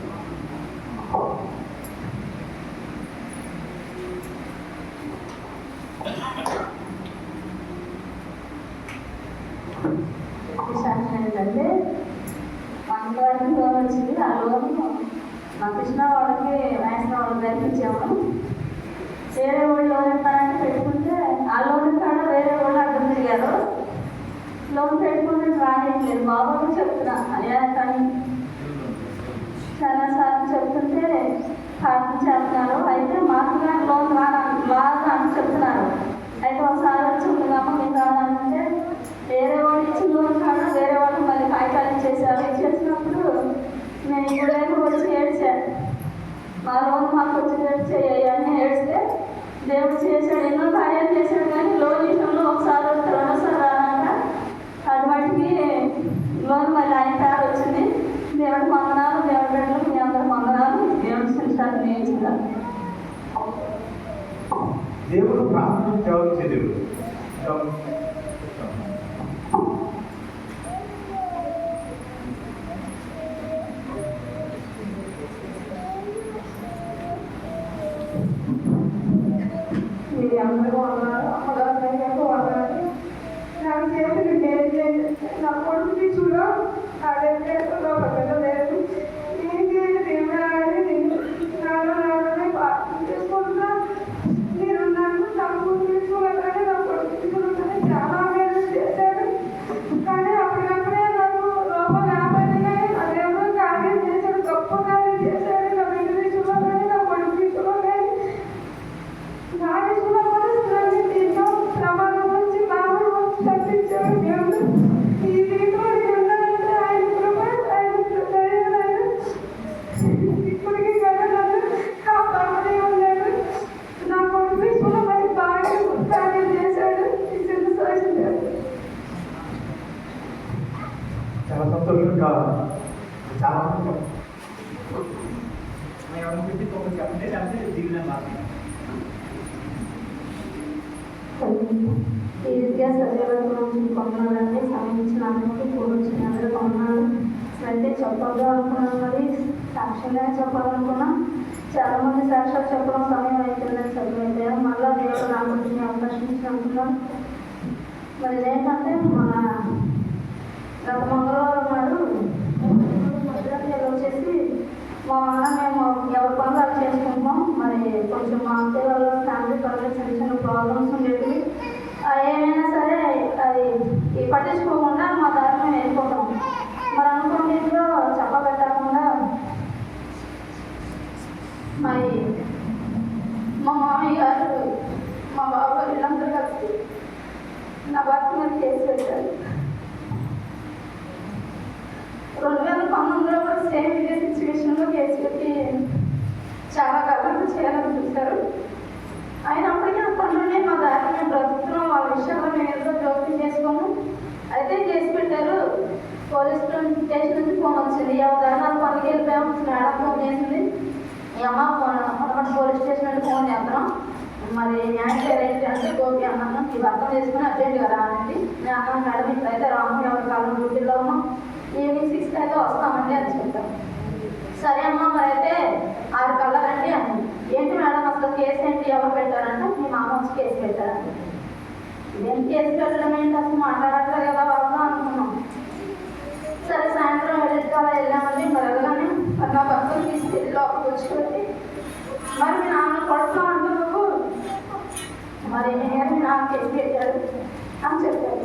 సాక్ష్యం ఏంటంటే మనకి లోన్ వచ్చింది. ఆ లోన్ మా కృష్ణ వాళ్ళకి రాసిన వాళ్ళకి కనిపించాము. వేరే వాళ్ళు లోన్ ఇస్తారంటే పెట్టుకుంటే ఆ లోన్ కాడ వేరే వాళ్ళు అడ్డం తిరిగారు. లోన్ పెట్టుకుంటే రానిట్లేదు. బాబు చెప్తున్నా అయ్యా కానీ చాలాసార్లు చెప్తుంటే ప్రార్థన చేస్తున్నారు. అయితే మాకు లోన్ రాదు అని చెప్తున్నారు. అయితే ఒకసారి వచ్చి ఉంటుందమ్మ మీకు రాదంటే వేరే వాళ్ళు ఇచ్చిన లోన్ కాదు వేరే వాళ్ళు మళ్ళీ కాగితాలు ఇచ్చేసారు. ఇచ్చేసినప్పుడు నేను ఇప్పుడైనా వచ్చి ఏడ్చాను. మా లోన్ మాకు వచ్చి ఏడ్చాయి అని ఏడిస్తే దేవుడు చేశాడు. ఎన్నో కార్యాలు చేశాడు. కానీ లోన్ విషయంలో ఒకసారి వస్తే రెండోసారి రానాక అది వాటికి లోన్ మళ్ళీ ఆయన పేరు వచ్చింది. దేవుడు వందనాలు, దేవుడి బిడ్డలు మీ అందరూ వందనాలు. దేవుడు సంచారం నేర్చుకున్నారు. దేవుడు ప్రార్థన చేయవలసే దేవుడు. మీరు అందరూ ఉన్నారు. అమ్మగారు ఉన్నారు. నాకు చేతులు లేదు. నా కొడుకు చూడ అదే లేదు. ఏం చేయాలి దేవుడా అని నేను నాలోనే ప్రార్థన చేసుకుంటున్నా. మీరు నన్ను తప్పు తీసుకోవాలని నా కొడుకు తీసుకుంటే చాలా మేలు చేశాడు. కానీ అప్పుడప్పుడే నాకు లోపల ఆపడిగా అదేమో కార్యం చేశాడు. గొప్ప కార్యం చేశాడు. నా బిడ్డ విషయంలో కానీ నా కొడుకు విషయంలో కానీ నా విషయంలో కూడా దీంతో ప్రమాదం వచ్చి బాబు తప్పించాడు దేవుడు. ఈ దీంట్లో ఉండాలంటే ఆయన కృప, ఆయన ఇప్పటికీ కదా నన్ను కాపాడుతూనే ఉన్నాడు. నా కొడుకు విషయంలో మరి బాగా కార్యం చేశాడు. ఈ చిన్న సాక్ష్యం చాలా సంతోషంగా చాలా చెప్పండి అంటే దీనినే మాట్లాడారు. ఈ విద్యా సజీవంగా కొన్నాళ్ళని సంబంధించినందుకు కూర్చొని అందరూ కొన్నాళ్ళు అయితే చెప్పొద్దు అనుకున్నాను. మరి సాక్ష్యంగా చెప్పాలనుకున్నాం. చాలా మంది సాక్ష్యాలు చెప్పడం సమయం అయిపోయిందని చదివైతే మళ్ళీ దేవుడు నాకు వచ్చిన అవకాశం ఇచ్చినట్టున్నాం. మరి ఏంటంటే మన గత మంగళవారం నాడు మధ్యాహ్నం వచ్చేసి మా అన్న మేము ఎవరి పనులు అది చేసుకుంటాం. మరి కొంచెం మా అత్తయ్య వాళ్ళ ఫ్యామిలీ పనులు చిన్న చిన్న ప్రాబ్లమ్స్ ఉండేవి. ఏమైనా సరే అది పట్టించుకోకుండా మా దారి మేము వెళ్ళిపోతాం. మరి అనుకున్న ఇంట్లో చెప్పబెట్టకుండా మరి మా మామయ్య గారు మా బాబు గారు వీళ్ళందరూ కలిసి నా భర్త మీద కేసు పెట్టారు. 2019లో కూడా సేమ్ ఇదే సిచ్యువేషన్లో కేసు పెట్టి చాలా గర్వంగా చేయాలని చూశారు. అయితే కేసు పెట్టారు. పోలీస్ స్టేషన్ నుంచి ఫోన్ వచ్చింది. ఎవరైనా పనికి వెళ్ళిపోయాము. మేడం ఫోన్ చేసింది. ఈ అమ్మ మన పోలీస్ స్టేషన్ నుండి ఫోన్ చేస్తున్నాం, మరి న్యాయం ఏంటి అంటే గోపి అన్నాను, ఈ అర్థం చేసుకుని అర్జెంట్గా రానండి. నేను అన్నాను మేడం ఇప్పుడైతే రాము, ఎవరి కాలం డ్యూటీలో ఉన్నాం, ఈవినింగ్ 6 అయితే వస్తామండి అని చెప్తాను. సరే అమ్మ మరి అయితే 6 కల్లా రండి అని. ఏంటి మేడం అసలు కేసు ఏంటి, ఎవరు పెట్టారంటే మీ మామ వచ్చి కేసు పెట్టారండి. ఇదేం కేసు పెట్టడం ఏంటి, అసలు మాట్లాడట్లేదు కదా వాళ్ళు అనుకున్నాం. సరే సాయంత్రం వెళ్ళేట్టుగా వెళ్ళామండి. మరి వెళ్ళగానే మరి నా భర్తను తీసుకెళ్ళి లోపలికి వచ్చి మరి మీ నాన్న కొడుతున్నాం అంటూ నువ్వు మరి నేను మీ నాన్న కేసు పెట్టాడు అని చెప్పారు.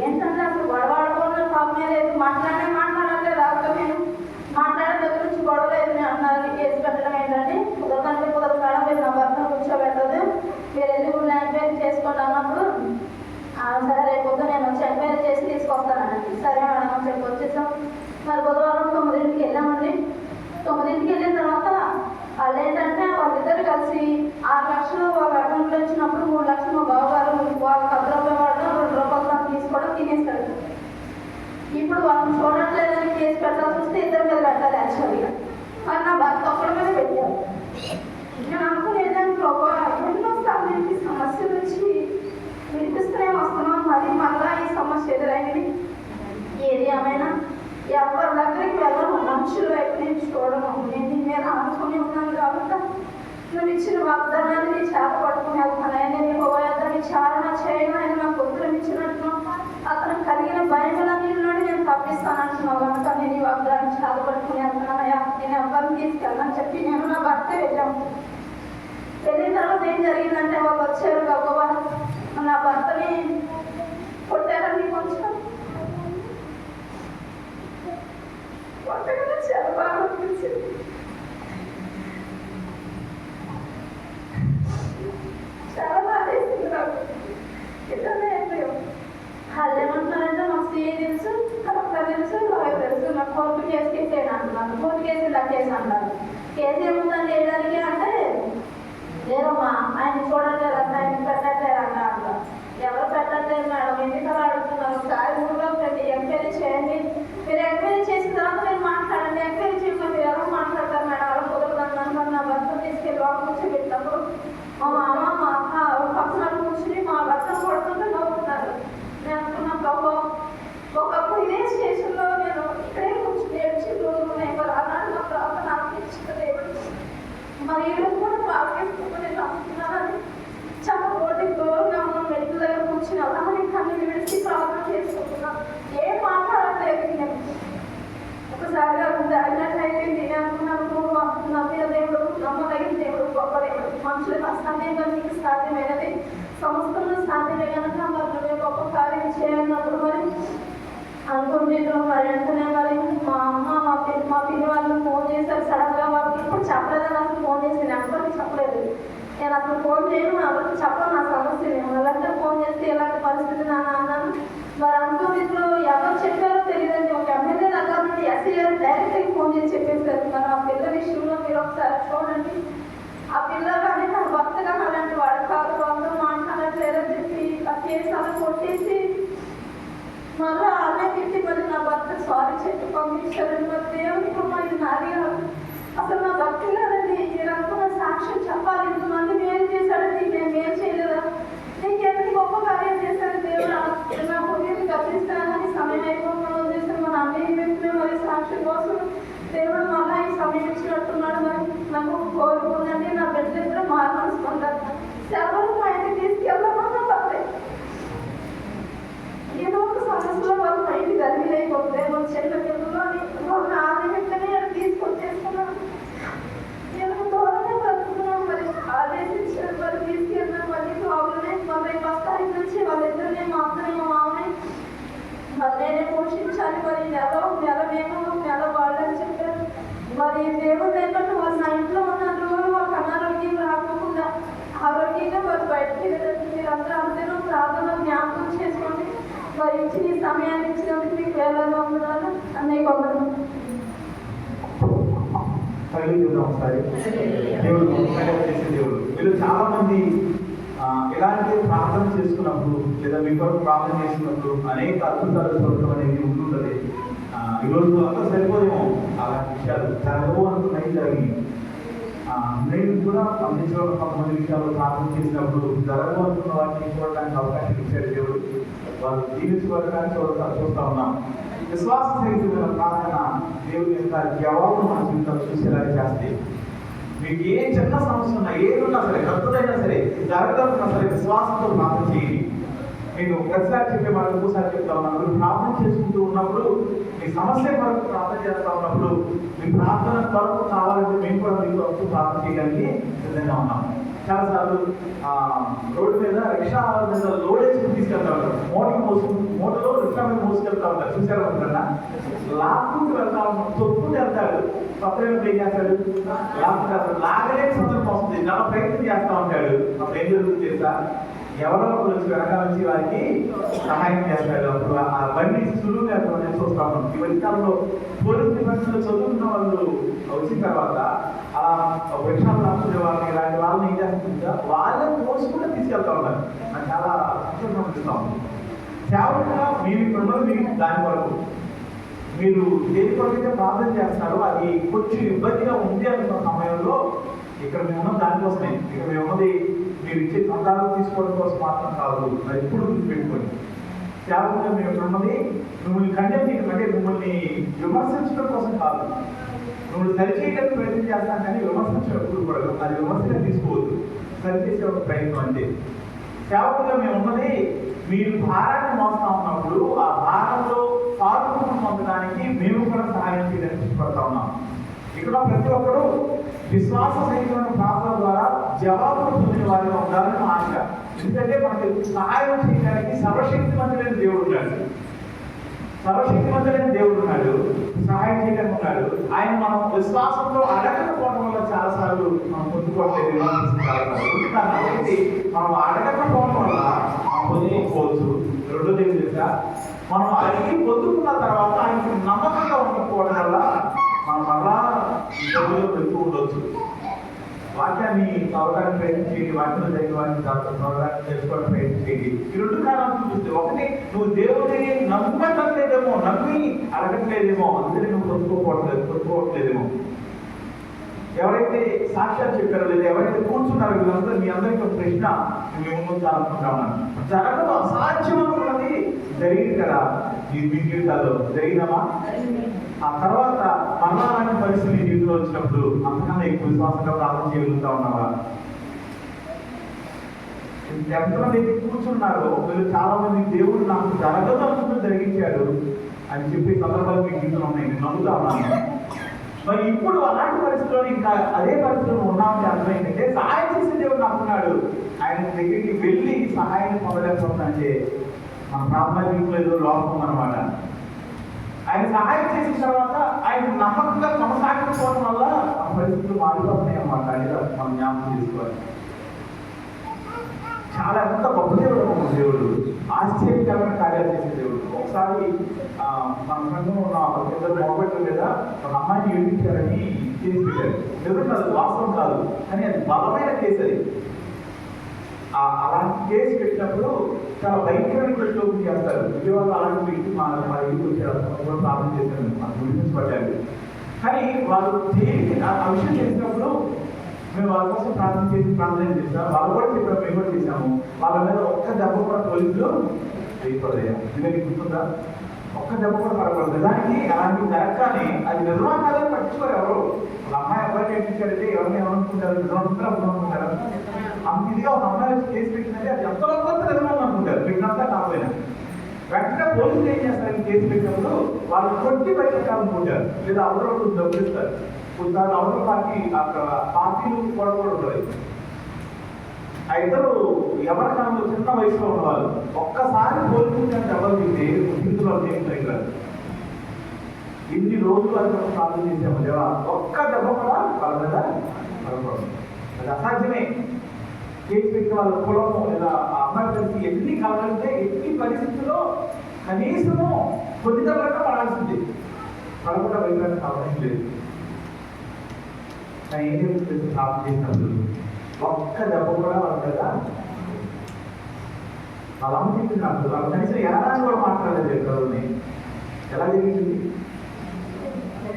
ఏంటంటే అసలు గొడవ ఆడుకోవడం ప్రాబ్లమే లేదు, మాట్లాడలేదు అసలు నేను మాట్లాడే దగ్గర నుంచి గొడవ లేదు నేను అంటున్నారు. కేసు పెట్టడం ఏంటంటే కుదరదంటే కుదరదు మేడం, మీరు నా భర్తను కూర్చోబెట్టదు, మీరు వెళ్ళి ఊళ్ళో ఎంక్వైరీ చేసుకోండి అన్నప్పుడు సరే రేపు పొద్దు నేను వచ్చి ఎంక్వైరీ చేసి తీసుకొస్తానండి. సరే మేడం అని చెప్పి వచ్చేసాం. మరి బుధవారం 9ంటికి వెళ్ళామండి. 9ంటికి వెళ్ళిన తర్వాత వాళ్ళు ఏంటంటే వాళ్ళిద్దరు కలిసి 6 లక్షలు వాళ్ళ అకౌంట్లో ఇచ్చినప్పుడు 3 లక్షలు మా బావగారు వాళ్ళ 10 రూపాయలు వాడడం 2 రూపాయలు తీసుకోవడం తినేస్తాడు. ఇప్పుడు వాళ్ళని చూడట్లేదని కేసు పెట్టాల్సి వస్తే ఇద్దరి మీద పెట్టాలి యాక్చువల్గా. మరి నా భర్త ఒక్కడి మీద పెట్టారు. నేను అనుకునేదాన్ని ఎన్నోసార్లు ఈ సమస్య నుంచి వినిపిస్తూనే వస్తున్నాం, మరి మళ్ళా ఈ సమస్య ఎదురైంది. ఏది ఏమైనా ఎవరి దగ్గరికి వెళ్ళను, మనుషుల వైపు నేను చూడను. నేను నీ మీద ఆనుకుని ఉన్నాను కాబట్టి నువ్వు ఇచ్చిన వాగ్దానాన్ని నీ చేత పట్టుకుని వెళ్తాను. నేను పోయేదాన్ని చారణ చేయను, ఆయన నాకు పొద్దున ఇచ్చినట్టు అతను కలిగిన భయములన్నింటిలోనే నేను తప్పిస్తాను అంటున్నావు కనుక నేను ఈ వాగ్దాన్ని చేత పట్టుకుని వెళ్తున్నానయ్యా, నేను ఎవరిని తీసుకెళ్ళని చెప్పి నేను నా భర్త వెళ్ళాము. వెళ్ళిన తర్వాత ఏం జరిగిందంటే వాళ్ళు వచ్చారు గొప్ప నా భర్తని కొట్టారని కొంచెం కొట్టగా చాలా బాగా అనిపించింది. చాలా బాగా వేసింది నాకు. ఇద్దరు వాళ్ళు ఏమంటున్నారంటే మాకు సీఏ తెలుసు, కలెక్టర్ తెలుసు, లాయర్ తెలుసు, నాకు కోర్టు కేసు కేసేయను అంటున్నారు. కోర్టు కేసు ఇలా కేసు అంటారు. కేసు ఏముందని వేయడానికి అంటే లేదమ్మా ఆయన చూడట్లేదు అంట, ఆయన పెట్టట్లేదు అంట అంటారు. ఎవరు పెట్టట్లేదు మేడం, ఎందుకలా అడుగుతున్నారు, ఒకసారి ఊళ్ళో పెట్టి ఎంక్వైరీ చేయండి, మీరు ఎంక్వైరీ చేసిన తర్వాత మీరు మాట్లాడండి, ఎంక్వైరీ చేయకపోతే మీరు ఎలా మాట్లాడతారు మేడం, అలా కుదరదన్నాను. నా భర్త తీసుకెళ్ళి లోపల కూర్చోబెట్టినప్పుడు మా మామ మా అక్క పక్కన కూర్చుని మా భర్తను కొడుతుంటే నవ్వుతున్నారు. నేను అనుకున్నా బాబా ఒకప్పుడు ఇదే స్టేషన్లో నేను ఇక్కడే కూర్చుని ఏడ్చి రోజులు ఉన్నాయి, మరి అలాంటి నా ప్రార్థన అనిపించింది. మరి ఈరోజు కూడా ప్రార్థిస్తూ నేను నమ్ముతున్నానని చాలా ఓటి దూరంగా ఉన్న మెడికల్ దగ్గర కూర్చుని అలానే కళ్ళు విడిచి ప్రార్థన చేసుకుంటున్నాను. ఏం మాట్లాడలేదు. నేను ఒకసారిగా అయినట్లయితే నేను అనుకున్నాను, నువ్వు నమ్మిన దేవుడు, నమ్మదగిన దేవుడు, గొప్ప దేవుడు, మనుషులకు అసాధ్యంగా నీకు సాధ్యమైనది సంస్థలు సాధ్యమే కనుక మరి నువ్వే గొప్ప కార్యం చేయాలన్నప్పుడు మరి అనుకుంటున్నాం. మరి వెంటనే మరి మా అమ్మ మా పిన్ని వాళ్ళు ఫోన్ చేశారు సడన్గా. వాళ్ళకి ఇప్పుడు చెప్పలేదని అసలు ఫోన్ చేసి నేను ఎవరికి చెప్పలేదు. నేను అసలు ఫోన్ చేయను, ఎవరికి చెప్పను నా సమస్య. నేను ఎలాంటి ఫోన్ చేస్తే ఎలాంటి పరిస్థితి నాన్న అన్నాను. మరి అనుకోనిట్లో ఎవరు చెప్పారో తెలియదండి. ఒక ఎమ్మెల్యే దగ్గర నుండి ఎస్ఐ గారు డైరెక్ట్గా ఫోన్ చేసి చెప్పేశారు. మరి ఆ పిల్ల విషయంలో మీరు ఒకసారి చూడండి, ఆ పిల్ల కానీ తన భర్త కానీ అలాంటి వాడు కాదు, వాళ్ళతో మాట్లాడట్లేదని చెప్పి ఆ కేసు అలా కొట్టేసి మళ్ళీ అలా పెట్టి మరి నా భర్త సారీ చెప్పి పంపించారండి. మరి దేవునికి మరి నాది అసలు నా భక్తి కాదండి, మీరు అనుకున్న సాక్ష్యం చెప్పాలి, ఇంతమంది మేలు చేశాడండి, నేను మేలు చేయలేదా, నీకు ఎంత గొప్ప కార్యం చేశాడు దేవుడు, నా హృదయం గర్తిస్తానని సమయం అయిపోకుండా చేశాను. మన అన్నయ్య వ్యక్తులు మరి సాక్ష్యం కోసం దేవుడు మళ్ళీ ఈ సమయం ఇచ్చినట్టున్నాడు. మరి నాకు కోరుకుందండి నా బిడ్డలిద్దరూ మారమనుకుంటారు. సెలవులు మా ఇంటికి తీసుకెళ్ళమన్నా పర్లేదు. ఏదో ఒక సమస్యలో వాళ్ళు బయట గర్వీలైపోతే వాళ్ళ చెల్ల పిల్లలు వాళ్ళని ఆదరించని తీసుకొచ్చేస్తున్నాను. నేను దూరంగా బ్రతుకున్నాను. మరి ఆదేశించారు, మరి తీసుకెళ్ళినా మళ్ళీ ప్రాబ్లమే. మళ్ళీ వస్తాయి నుంచి వాళ్ళిద్దరిని మా అత్తని మా మామని మరి నేనే పోషించాలి. మరి నెల మేము నెల వాళ్ళని చెప్పారు. మరి దేవుడు ఏంటంటే వాళ్ళు నా ఇంట్లో ఉన్న రోజు వాళ్ళకి అనారోగ్యం రాకుండా ఆరోగ్యంగా వారు బయటకి వెళ్ళండి. మీరు అందరూ ప్రార్థన జ్ఞాపకం చేసుకోండి. మరి ఇచ్చిన ఈ సమయాన్ని ఇచ్చినందుకు మీకు వేలాది వందనాలు. అన్నయ్య కొందరు ఒకసారి దేవుడు చేసే దేవుడు. వీళ్ళు చాలా మంది ఇలాంటి ప్రార్థన చేసుకున్నప్పుడు లేదా మీ కొరకు ప్రార్థన చేసుకున్నప్పుడు అనేక అద్భుతాలు చూడటం అనేది ఉంటుంటుంది. ఈరోజు అంతా సరిపోదేమో అలాంటి విషయాలు జరగవు అనుకున్నాయి జరిగి నేను కూడా అందించడం కొంతమంది విషయాలు ప్రార్థన చేసినప్పుడు జరగవు అనుకున్న వాటిని చూడడానికి అవకాశం ఇచ్చాడు దేవుడు. వాళ్ళు జీవించబడటానికి చూస్తూ ఉన్నాం. విశ్వాస సహితమైన ప్రార్థన దేవుడి యొక్క జవాబు మన జీవితంలో చూసేలాగా చేస్తే మీకు ఏ చిన్న సమస్య ఉన్నా ఏది ఉన్నా సరే కట్టుదైనా సరే జరగదున్నా సరే విశ్వాసంతో ప్రార్థన చేయండి. నేను ఒకసారి చెప్పే మాట ఇంకోసారి చెప్తా ఉన్నాను. ప్రార్థన చేసుకుంటూ ఉన్నప్పుడు మీ సమస్య కొరకు ప్రార్థన చేస్తా ఉన్నప్పుడు మీ ప్రార్థన కొరకు కావాలంటే మేము కూడా మీ కొరకు ప్రార్థన చేయడానికి సిద్ధంగా ఉన్నాం. చాలాసార్లు రోడ్డు మీద రిక్షా మీద లోడ్ వేసుకుని తీసుకెళ్తా ఉంటారు. మోటలో రిక్షా మీద మోసుకెళ్తా ఉంటారు. చూసారా ఉంటారా? లాక్కుంటూ వెళ్తా ఉంటాం, తొక్కుని వెళ్తాడు. పక్కన ఏం చేస్తాడు? లాక్కుంటాడు. లాగలే సందర్భం వస్తుంది, చాలా ప్రయత్నం చేస్తూ ఉంటాడు. అప్పుడు ఏం జరుగుతుంది తెలుసా? ఎవరో వచ్చి వెనకాల నుంచి వారికి సహాయం చేస్తాడు. అప్పుడు ఆ బండి సులువుగా చూస్తా ఉన్నాం. ఈ మధ్యకాలంలో పోలీస్ డిఫెన్స్లో చదువుకున్న వాళ్ళు వచ్చిన తర్వాత వృక్షాలు రాసుకునే వాళ్ళని ఇలాంటి వాళ్ళని ఏం చేస్తుందా వాళ్ళని మోసుకుంటే తీసుకెళ్తా ఉన్నారు. నాకు చాలా సంతోషం అనిపిస్తాం. సేవకుగా మీరు ఇప్పుడు మీకు దాని వరకు మీరు దేని కొరకైతే ప్రార్థన చేస్తారో అది కొంచెం ఇబ్బందిగా ఉంది అనుకున్న సమయంలో ఇక్కడ మేము ఉన్నది దానికోసమే. ఇక్కడ మేము ఉన్నది మీరు ఇచ్చే సంతానం తీసుకోవడం కోసం మాత్రం కాదు. అది ఎప్పుడు గుర్తుపెట్టుకోండి. సేవకుగా మేము ఇక్కడ ఉన్నది మిమ్మల్ని కండెమ్ చేయడం అంటే మిమ్మల్ని విమర్శించడం కోసం కాదు. మిమ్మల్ని సరిచేయడానికి ప్రయత్నం చేస్తాను కానీ విమర్శించడం ఎప్పుడు కూడా అది విమర్శగా తీసుకోవద్దు. సరిచేసే ఒక ప్రయత్నం అంటే సేవకుగా మేము ఉన్నది మీరు భారాన్ని మోస్తా ఉన్నప్పుడు ఆ భారంలో పాల్గొనడం పొందడానికి మేము కూడా సహాయం చేయడానికి ఇష్టపడతా ఉన్నాం. ఇక్కడ ప్రతి ఒక్కరూ విశ్వాస సహితమైన ప్రార్థన ద్వారా జవాబులు పొందిన వారిగా ఉండాలని ఆశ. ఎందుకంటే మనకి సహాయం చేయడానికి సర్వశక్తివంతుడైన దేవుడు ఉన్నాడు. సర్వశక్తివంతుడైన దేవుడు ఉన్నాడు, సహాయం చేయడానికి ఉన్నాడు. ఆయన మనం విశ్వాసంలో అడగకపోవడం వల్ల చాలాసార్లు మనం పొందుకోవట్లేదు. కాబట్టి మనం అడగకపోవడం వల్ల మనం పొందుకోవచ్చు. రెండోది ఏం తెలుసా? మనం అడిగి పొందుకున్న తర్వాత ఆయనకు నమ్మకంగా ఉండకపోవడం వల్ల మనం మళ్ళా ఇబ్బందులు పెడుతూ ఉండొచ్చు. వాక్యాన్ని చదవడానికి ప్రయత్నం చేయండి, వాక్యంలో జరిగిన వాటిని చదవడానికి తెలుసుకోవడానికి ప్రయత్నం చేయండి. ఈ రెండు కారణాలు చూపిస్తే, ఒకటి నువ్వు దేవుడిని నమ్మట్లేదేమో, నమ్మి అడగట్లేదేమో, అందుకని నువ్వు పొందుకోవట్లేదేమో. ఎవరైతే సాక్ష్యాలు చెప్పారో లేదా ఎవరైతే కూర్చున్నారో వీళ్ళందరూ మీ అందరికీ ఒక ప్రశ్న మేము ముందాలనుకుంటామని. జరగదు, అసాధ్యం అనుకున్నది జరిగింది కదా మీ జీవితాల్లో, జరిగినామా? ఆ తర్వాత మరణాలని పరిస్థితి నీ జీవితంలో వచ్చినప్పుడు అంతకన్నా ఎక్కువ విశ్వాసంగా ప్రార్థన చేయగలుగుతా ఉన్నావా? ఎంతమంది కూర్చున్నారో వీళ్ళు చాలా మంది దేవుడు నాకు జరగదు అనుకుంటూ జరిగించాడు అని చెప్పి సందర్భాలు మీ జీవితంలో ఉన్నాయి. నేను నమ్ముతా ఉన్నాను. మరి ఇప్పుడు అలాంటి పరిస్థితుల్లో ఇంకా అదే పరిస్థితుల్లో ఉన్నామని అర్థమైందంటే సహాయం చేసే దేవుడు నాకున్నాడు. ఆయన దగ్గరికి వెళ్ళి సహాయం పొందలేకపోతుందంటే మన ప్రార్థన జీవితంలో ఏదో లోపం అన్నమాట. ఆయన సహాయం చేసిన తర్వాత ఆయన నమ్మకంగా కొనసాగకపోవడం వల్ల ఆ పరిస్థితులు మారిపోతున్నాయి అన్నమాట. అనేది మనం జ్ఞాపకం చేసుకోవాలి. చాలా ఎంత గొప్ప దేవుడు దేవుడు, ఆశ్చర్యకరమైన కార్యాలు చేసే దేవుడు. ఒకసారి మన సంఘంలో ఉన్న ఇద్దరు మొగబెట్టు లేదా ఒక అమ్మాయిని ఏడిపించారని కేసు పెట్టారు. నిజంగా అది వాస్తవం కాదు, కానీ అది బలమైన కేసు. అది అలాంటి కేసు పెట్టినప్పుడు చాలా భయంకరమైన పెట్టుకోవడం చేస్తారు. విజయవాడలో అలాంటి వ్యక్తి మా ఇంటికి వచ్చారు, ప్రార్థన చేశారు, మన గుర్తించబడ్డారు. కానీ వాళ్ళు ఆ విషయం చేసినప్పుడు మేము వాళ్ళ కోసం ప్రార్థన చేసాం. వాళ్ళు కూడా చెప్పారు, మేము కూడా చేశాము. వాళ్ళ మీద ఒక్క దెబ్బ కూడా పోలీసులు వేయకూడదు. ఇది గుర్తుందా? ఒక్క దెబ్బ కూడా పడకూడదు. నిజానికి అలాంటి జరగగానే అది నిజమా కాదని పట్టించుకోరు ఎవరు. వాళ్ళ అమ్మాయి అబ్బాయి నేర్పించారంటే ఎవరిని ఏమనుకుంటారు? నిజమంతా అనుకుంటారు. అంత ఇదిగా ఒక అమ్మాయి వచ్చి కేసు పెట్టిందంటే అది ఎంతలో కొంత నిజమని అనుకుంటారు. పెట్టినంతా కాకపోయినా వెంటనే పోలీసులు ఏం చేస్తారు? కేసు పెట్టినప్పుడు వాళ్ళు కొట్టి బయటకాలనుకుంటారు, లేదా అవతల డబ్బులు ఇస్తారు. కొన్నిసార్లు అవతల పార్టీలు కూడా ఉంటాయి. ఆ ఇద్దరు ఎవరికాలంలో చిన్న వయసులో ఉన్నవాళ్ళు ఒక్కసారి పోలీసులు దెబ్బలు తింటే ఇందులో దగ్గర ఇన్ని రోజులు అది ప్రార్థన చేసాము దేవా, ఒక్క దెబ్బ కూడా వాళ్ళ మీద పడకూడదు. అది అసాధ్యమే. కేసు పెట్టిన వాళ్ళ కులము లేదా ఆ అమ్మాయి కలిసి ఎన్ని కలగలితే ఎన్ని పరిస్థితుల్లో కనీసము కొద్ది దెబ్బలన్నా పడాల్సింది. పడకుండా వెళ్ళడానికి అవసరం లేదు. కానీ ఏం చేస్తుంది? ప్రార్థన చేసినప్పుడు ఒక్క దెబ్బ కూడా వాళ్ళ మీద వాళ్ళ అమ్మ చెప్పింది నాకు, వాళ్ళు కనీసం ఎలాంటి కూడా మాట్లాడలేదు చదువుని. ఎలా జరిగింది?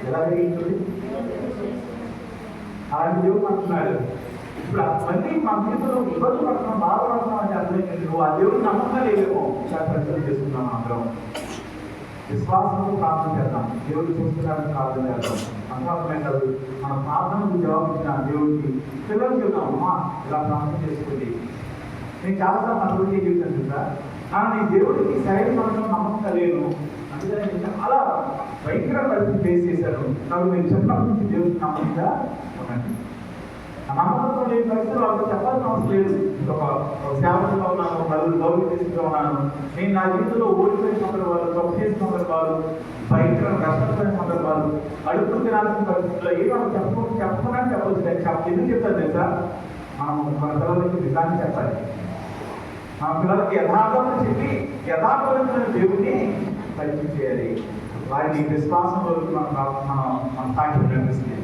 ఎలా జరిగింది? అలాంటి దేవుడు అంటున్నాడు. ఇప్పుడు మళ్ళీ మన జీవితంలో ఇబ్బంది పడుతున్నాం, బాధపడుతున్నాం అంటే అర్థమైంది. నువ్వు ఆ దేవుడు నమ్మకంగా లేవేమో చాలా పరిచయం చేసుకున్నాం. అందరం విశ్వాసంతో ప్రార్థన చేద్దాం, దేవుడు చూస్తున్నాడని ప్రార్థన చేద్దాం. అంతమే కాదు, మన ప్రార్థనకు జవాబిచ్చిన దేవుడికి పిల్లలు చెప్తాం, అమ్మా ఇలా ప్రార్థన చేసుకోండి. నేను చాలాసార్లు నా రోజు జీవితం చూసా, నేను దేవుడికి సరైన సమయంలో నమ్మకంగా లేను, అందుకని నేను చాలా భయంకర పరిస్థితి ఫేస్ చేశాను. కాబట్టి నేను చెప్పినప్పటి నుంచి దేవుడికి నమ్మకంగా ఉండండి. నమ్మకంతో లేని పరిస్థితులు వాళ్ళతో చెప్పాల్సిన అవసరం లేదు. ఒక సేవకులుగా ఉన్నాను, నలుగురు గౌరవిస్తూ ఉన్నాను. నేను నా జీవితంలో ఓడిపోయిన సందర్భాలు, తప్పు చేసిన సందర్భాలు, భయంకర నష్టపోయిన సందర్భాలు, అడుగు తినాల్సిన పరిస్థితుల్లో ఏదో చెప్పకుండా చెప్పవచ్చు. ఎందుకు చెప్తాను తెలుసా? మనం మన పిల్లలకి నిజాన్ని చెప్పాలి. మన పిల్లలకి యథార్థం చెప్పి యథార్థమైన దేవుడిని పరిచయం చేయాలి. వారిని విశ్వాసంలోకి మన సాక్ష్యం నడిపిస్తుంది.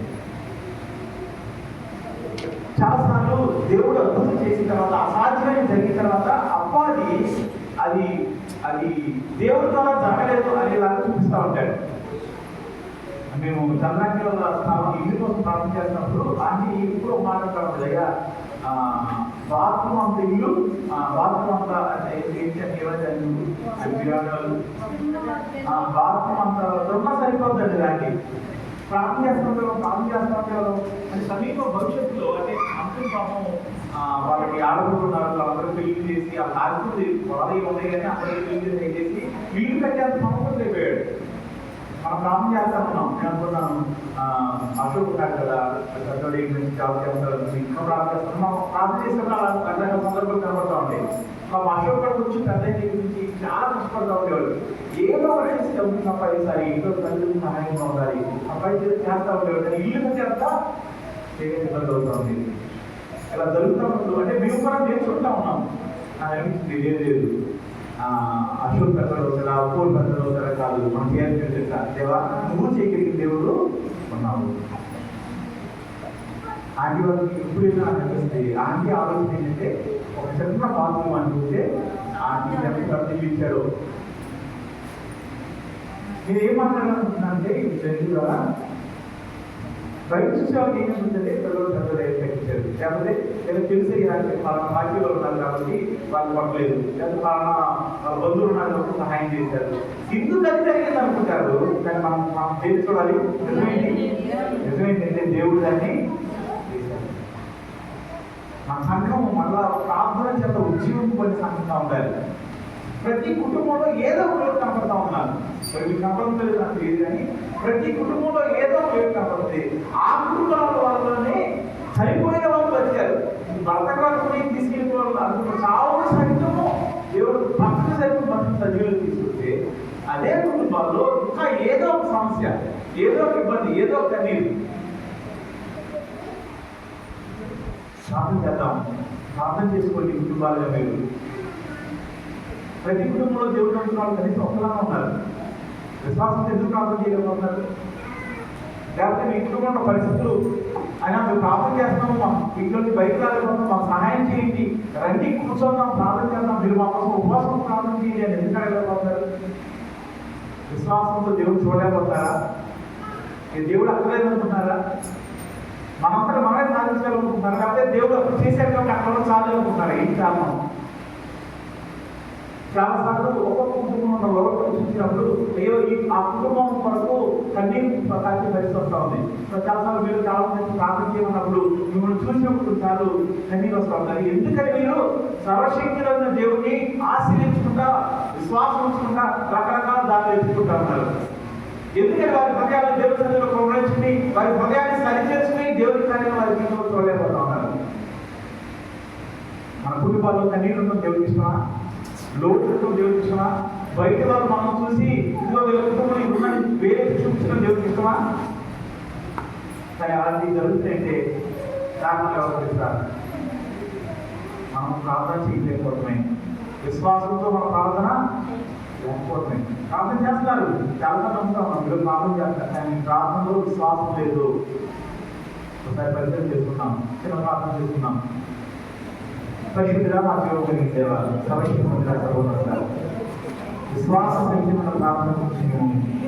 చాలాసార్లు దేవుడు అద్భుతం చేసిన తర్వాత, అసాధ్యమైన జరిగిన తర్వాత అబ్బాది అది అది దేవుడి ద్వారా జరగలేదు అనేలాగా చూపిస్తూ ఉంటాడు. మేము చంద్రాంగిలో ఇల్లు కోసం ప్రార్థన చేసినప్పుడు ఆంటీ ఇప్పుడు మాట్లాడుతుంది, అయ్యా బాత్రూమ్ అంత ఇల్లు, బాత్రూమ్ అంతా బాత్రూమ్ అంత దొంగ సరిపోతుంది ఆంటీ. ప్రార్థన చేస్తున్నాం అని సమీప భవిష్యత్తులో అంటే అంతే పాపం వాళ్ళకి ఆడబడుతున్నారు, వాళ్ళందరూ పెళ్లి చేసి ఆ ఆర్థిక పొలాలు ఉన్నాయి కానీ అందరికీ పెళ్లి చేసి ఇల్లు కట్టేంత సమస్య అయిపోయాడు. మనం ప్రార్థన చేస్తామన్నాం. నేను అనుకున్నాను అశోక్ ఉంటాడు కదా, పెద్దోడి నుంచి జాబ్ చేస్తారు, ఇంకా ప్రార్థన చేస్తున్నాం. ప్రార్థన చేస్తున్న పెద్ద సందర్భం కనబడతా ఉంది. మా అశోక్ గారి గురించి పెద్ద గురించి చాలా కష్టపడతా ఉండేవాడు. ఏదో ఒకటి చేసి డబ్బులు సంపాదించాలి, ఇంట్లో తల్లి సహాయంగా ఉండాలి, అబ్బాయి చేస్తా ఉండేవాడు. కానీ ఇల్లు కట్టేంతా ఇబ్బంది అవుతా ఉంది. ఇలా జరుగుతున్నప్పుడు అంటే మేము కూడా నేర్చుకుంటా ఉన్నాం. అనిపించింది లేదు అశోక్ పెద్దలు అవుతారా, పూర్ పెద్దలు అవుతారా కాదు, మనం చేయాల్సి తెలుసా, దేవా నువ్వు చేయగలిగిన దేవుడు ఉన్నావు. ఆంటీ వాళ్ళకి ఎప్పుడైనా అనిపిస్తుంది. ఆంటీ ఆలోచన ఏంటంటే ఒక చిన్న బాత్రూమ్ అనుకుంటే ఆంటీ ఎంత ఇచ్చాడు. నేను ఏం మాట్లాడాలనుకుంటున్నానంటే ఇది బయట చూసే వాళ్ళకి ఏమేమింటే పిల్లలు పెద్దలు తగ్గించారు, లేకపోతే నేను తెలిసి పలానా పార్టీలో ఉన్నారు కాబట్టి వాళ్ళు పడలేదు, లేకపోతే పలానా బంధువులు ఉన్నారు కాబట్టి సహాయం చేశారు. ఎందుకు అది జరిగింది అనుకుంటారు. కానీ మనం తెలుసుకోవాలి నిజమేంటంటే దేవుడు దాన్ని చేశారు. మన సంఘం మళ్ళా ప్రార్థన చేత ఉజ్జీవింపబడిన సంఘంగా ఉండాలి. ప్రతి కుటుంబంలో ఏదో ఒక లోటు కనపడతా ఉన్నారు. ప్రతి కనపడలేదు నాకు తెలియదు, కానీ ప్రతి కుటుంబంలో ఏదో ఒక లోటు కనపడుతుంది. ఆ కుటుంబాల వాళ్ళనే చనిపోయిన వాళ్ళు బతికారు. బ్రతకాలని తీసుకెళ్ళిపోవాలి అనుకున్న చావు సహితము దేవుడు భక్తి సైతం భక్తి సజీవులు తీసుకొస్తే, అదే కుటుంబాల్లో ఇంకా ఏదో ఒక సమస్య, ఏదో ఒక ఇబ్బంది, ఏదో ఒక కన్నీరు. ప్రార్థన చేద్దాం, ప్రార్థన చేసుకోండి కుటుంబాలుగా. మీరు ప్రతి కుటుంబంలో దేవుడు నమ్ముతున్న కనీసం ఒకలాగా ఉన్నారు. విశ్వాసం ఎందుకు ప్రార్థన చేయలేకపోతున్నారు? లేకపోతే మీ కుటుంబంలో పరిస్థితులు అయినా మేము ప్రార్థన చేస్తున్నాము, ఇంట్లోకి బయటకు రాలేకపోతున్నాం, మాకు సహాయం చేయండి, రండి కూర్చోదాం ప్రార్థన చేద్దాం, మీరు మా కోసం ఉపవాసం ప్రార్థన చేయండి అని ఎందుకు అడగలేకపోతారు? విశ్వాసంతో దేవుడు చూడలేకపోతారా? దేవుడు అక్కర్లేదనుకుంటున్నారా? మనంతా మనమే సాధించాలనుకుంటున్నారు, లేకపోతే దేవుడు అప్పుడు చేశారు కాబట్టి అక్కడ చాలనుకుంటున్నారు. ఏం కారణం? చాలాసార్లు ఒక్కొక్క కుటుంబంలో లోపల చూసినప్పుడు అయ్యో ఆ కుటుంబం కొరకు కన్నీరు కలిసి పరిస్థితి వస్తూ ఉంది. చాలాసార్లు మీరు చాలా మంది ప్రార్థన చేయమన్నప్పుడు మిమ్మల్ని చూసినప్పుడు చాలు కన్నీరు వస్తూ ఉంటారు. ఎందుకని మీరు సర్వశక్తులైన దేవుడిని ఆశ్రయించుకుంటా, విశ్వాసం ఉంచుకుంటా రకరకాల దాన్ని ఎత్తుకుంటా ఉన్నారు. ఎందుకని వారి హృదయాన్ని దేవుడి సన్నిధిలో ప్రోత్సహించుకుని, వారి హృదయాన్ని సరిచేసుకుని దేవుడి కార్యం వారి జీవితంలో చూడలేకపోతా ఉన్నారు. మన కుటుంబాల్లో కన్నీరు ఉండడం దేవుడికి ఇష్టమా? లోటు దేవుడికి ఇష్టమా? బయట వాళ్ళు మనం చూసి ఇంట్లో వీళ్ళ కుటుంబం ఇప్పుడున్న వేరే చూపించడం దేవుడికి ఇష్టమా? కానీ అలాంటి జరుగుతుందంటే కారణాలు ఎవరిస్తారు? మనం ప్రార్థన చేయలేకపోవడమే, విశ్వాసంతో మన ప్రార్థన లేకపోవడమే. ప్రార్థన చేస్తున్నారు, చాలా నమ్ముతాం, మీరు ప్రార్థన చేస్తారు, కానీ ప్రార్థనలో విశ్వాసం లేదు. ఒకసారి పరిచయం చేసుకున్నాం, చిన్న ప్రార్థన చేసుకున్నాం. పరిశుద్ధుల మా జీవం కలిగిన దేవ సమస్య విశ్వాస ప్రార్థన గురించి మేము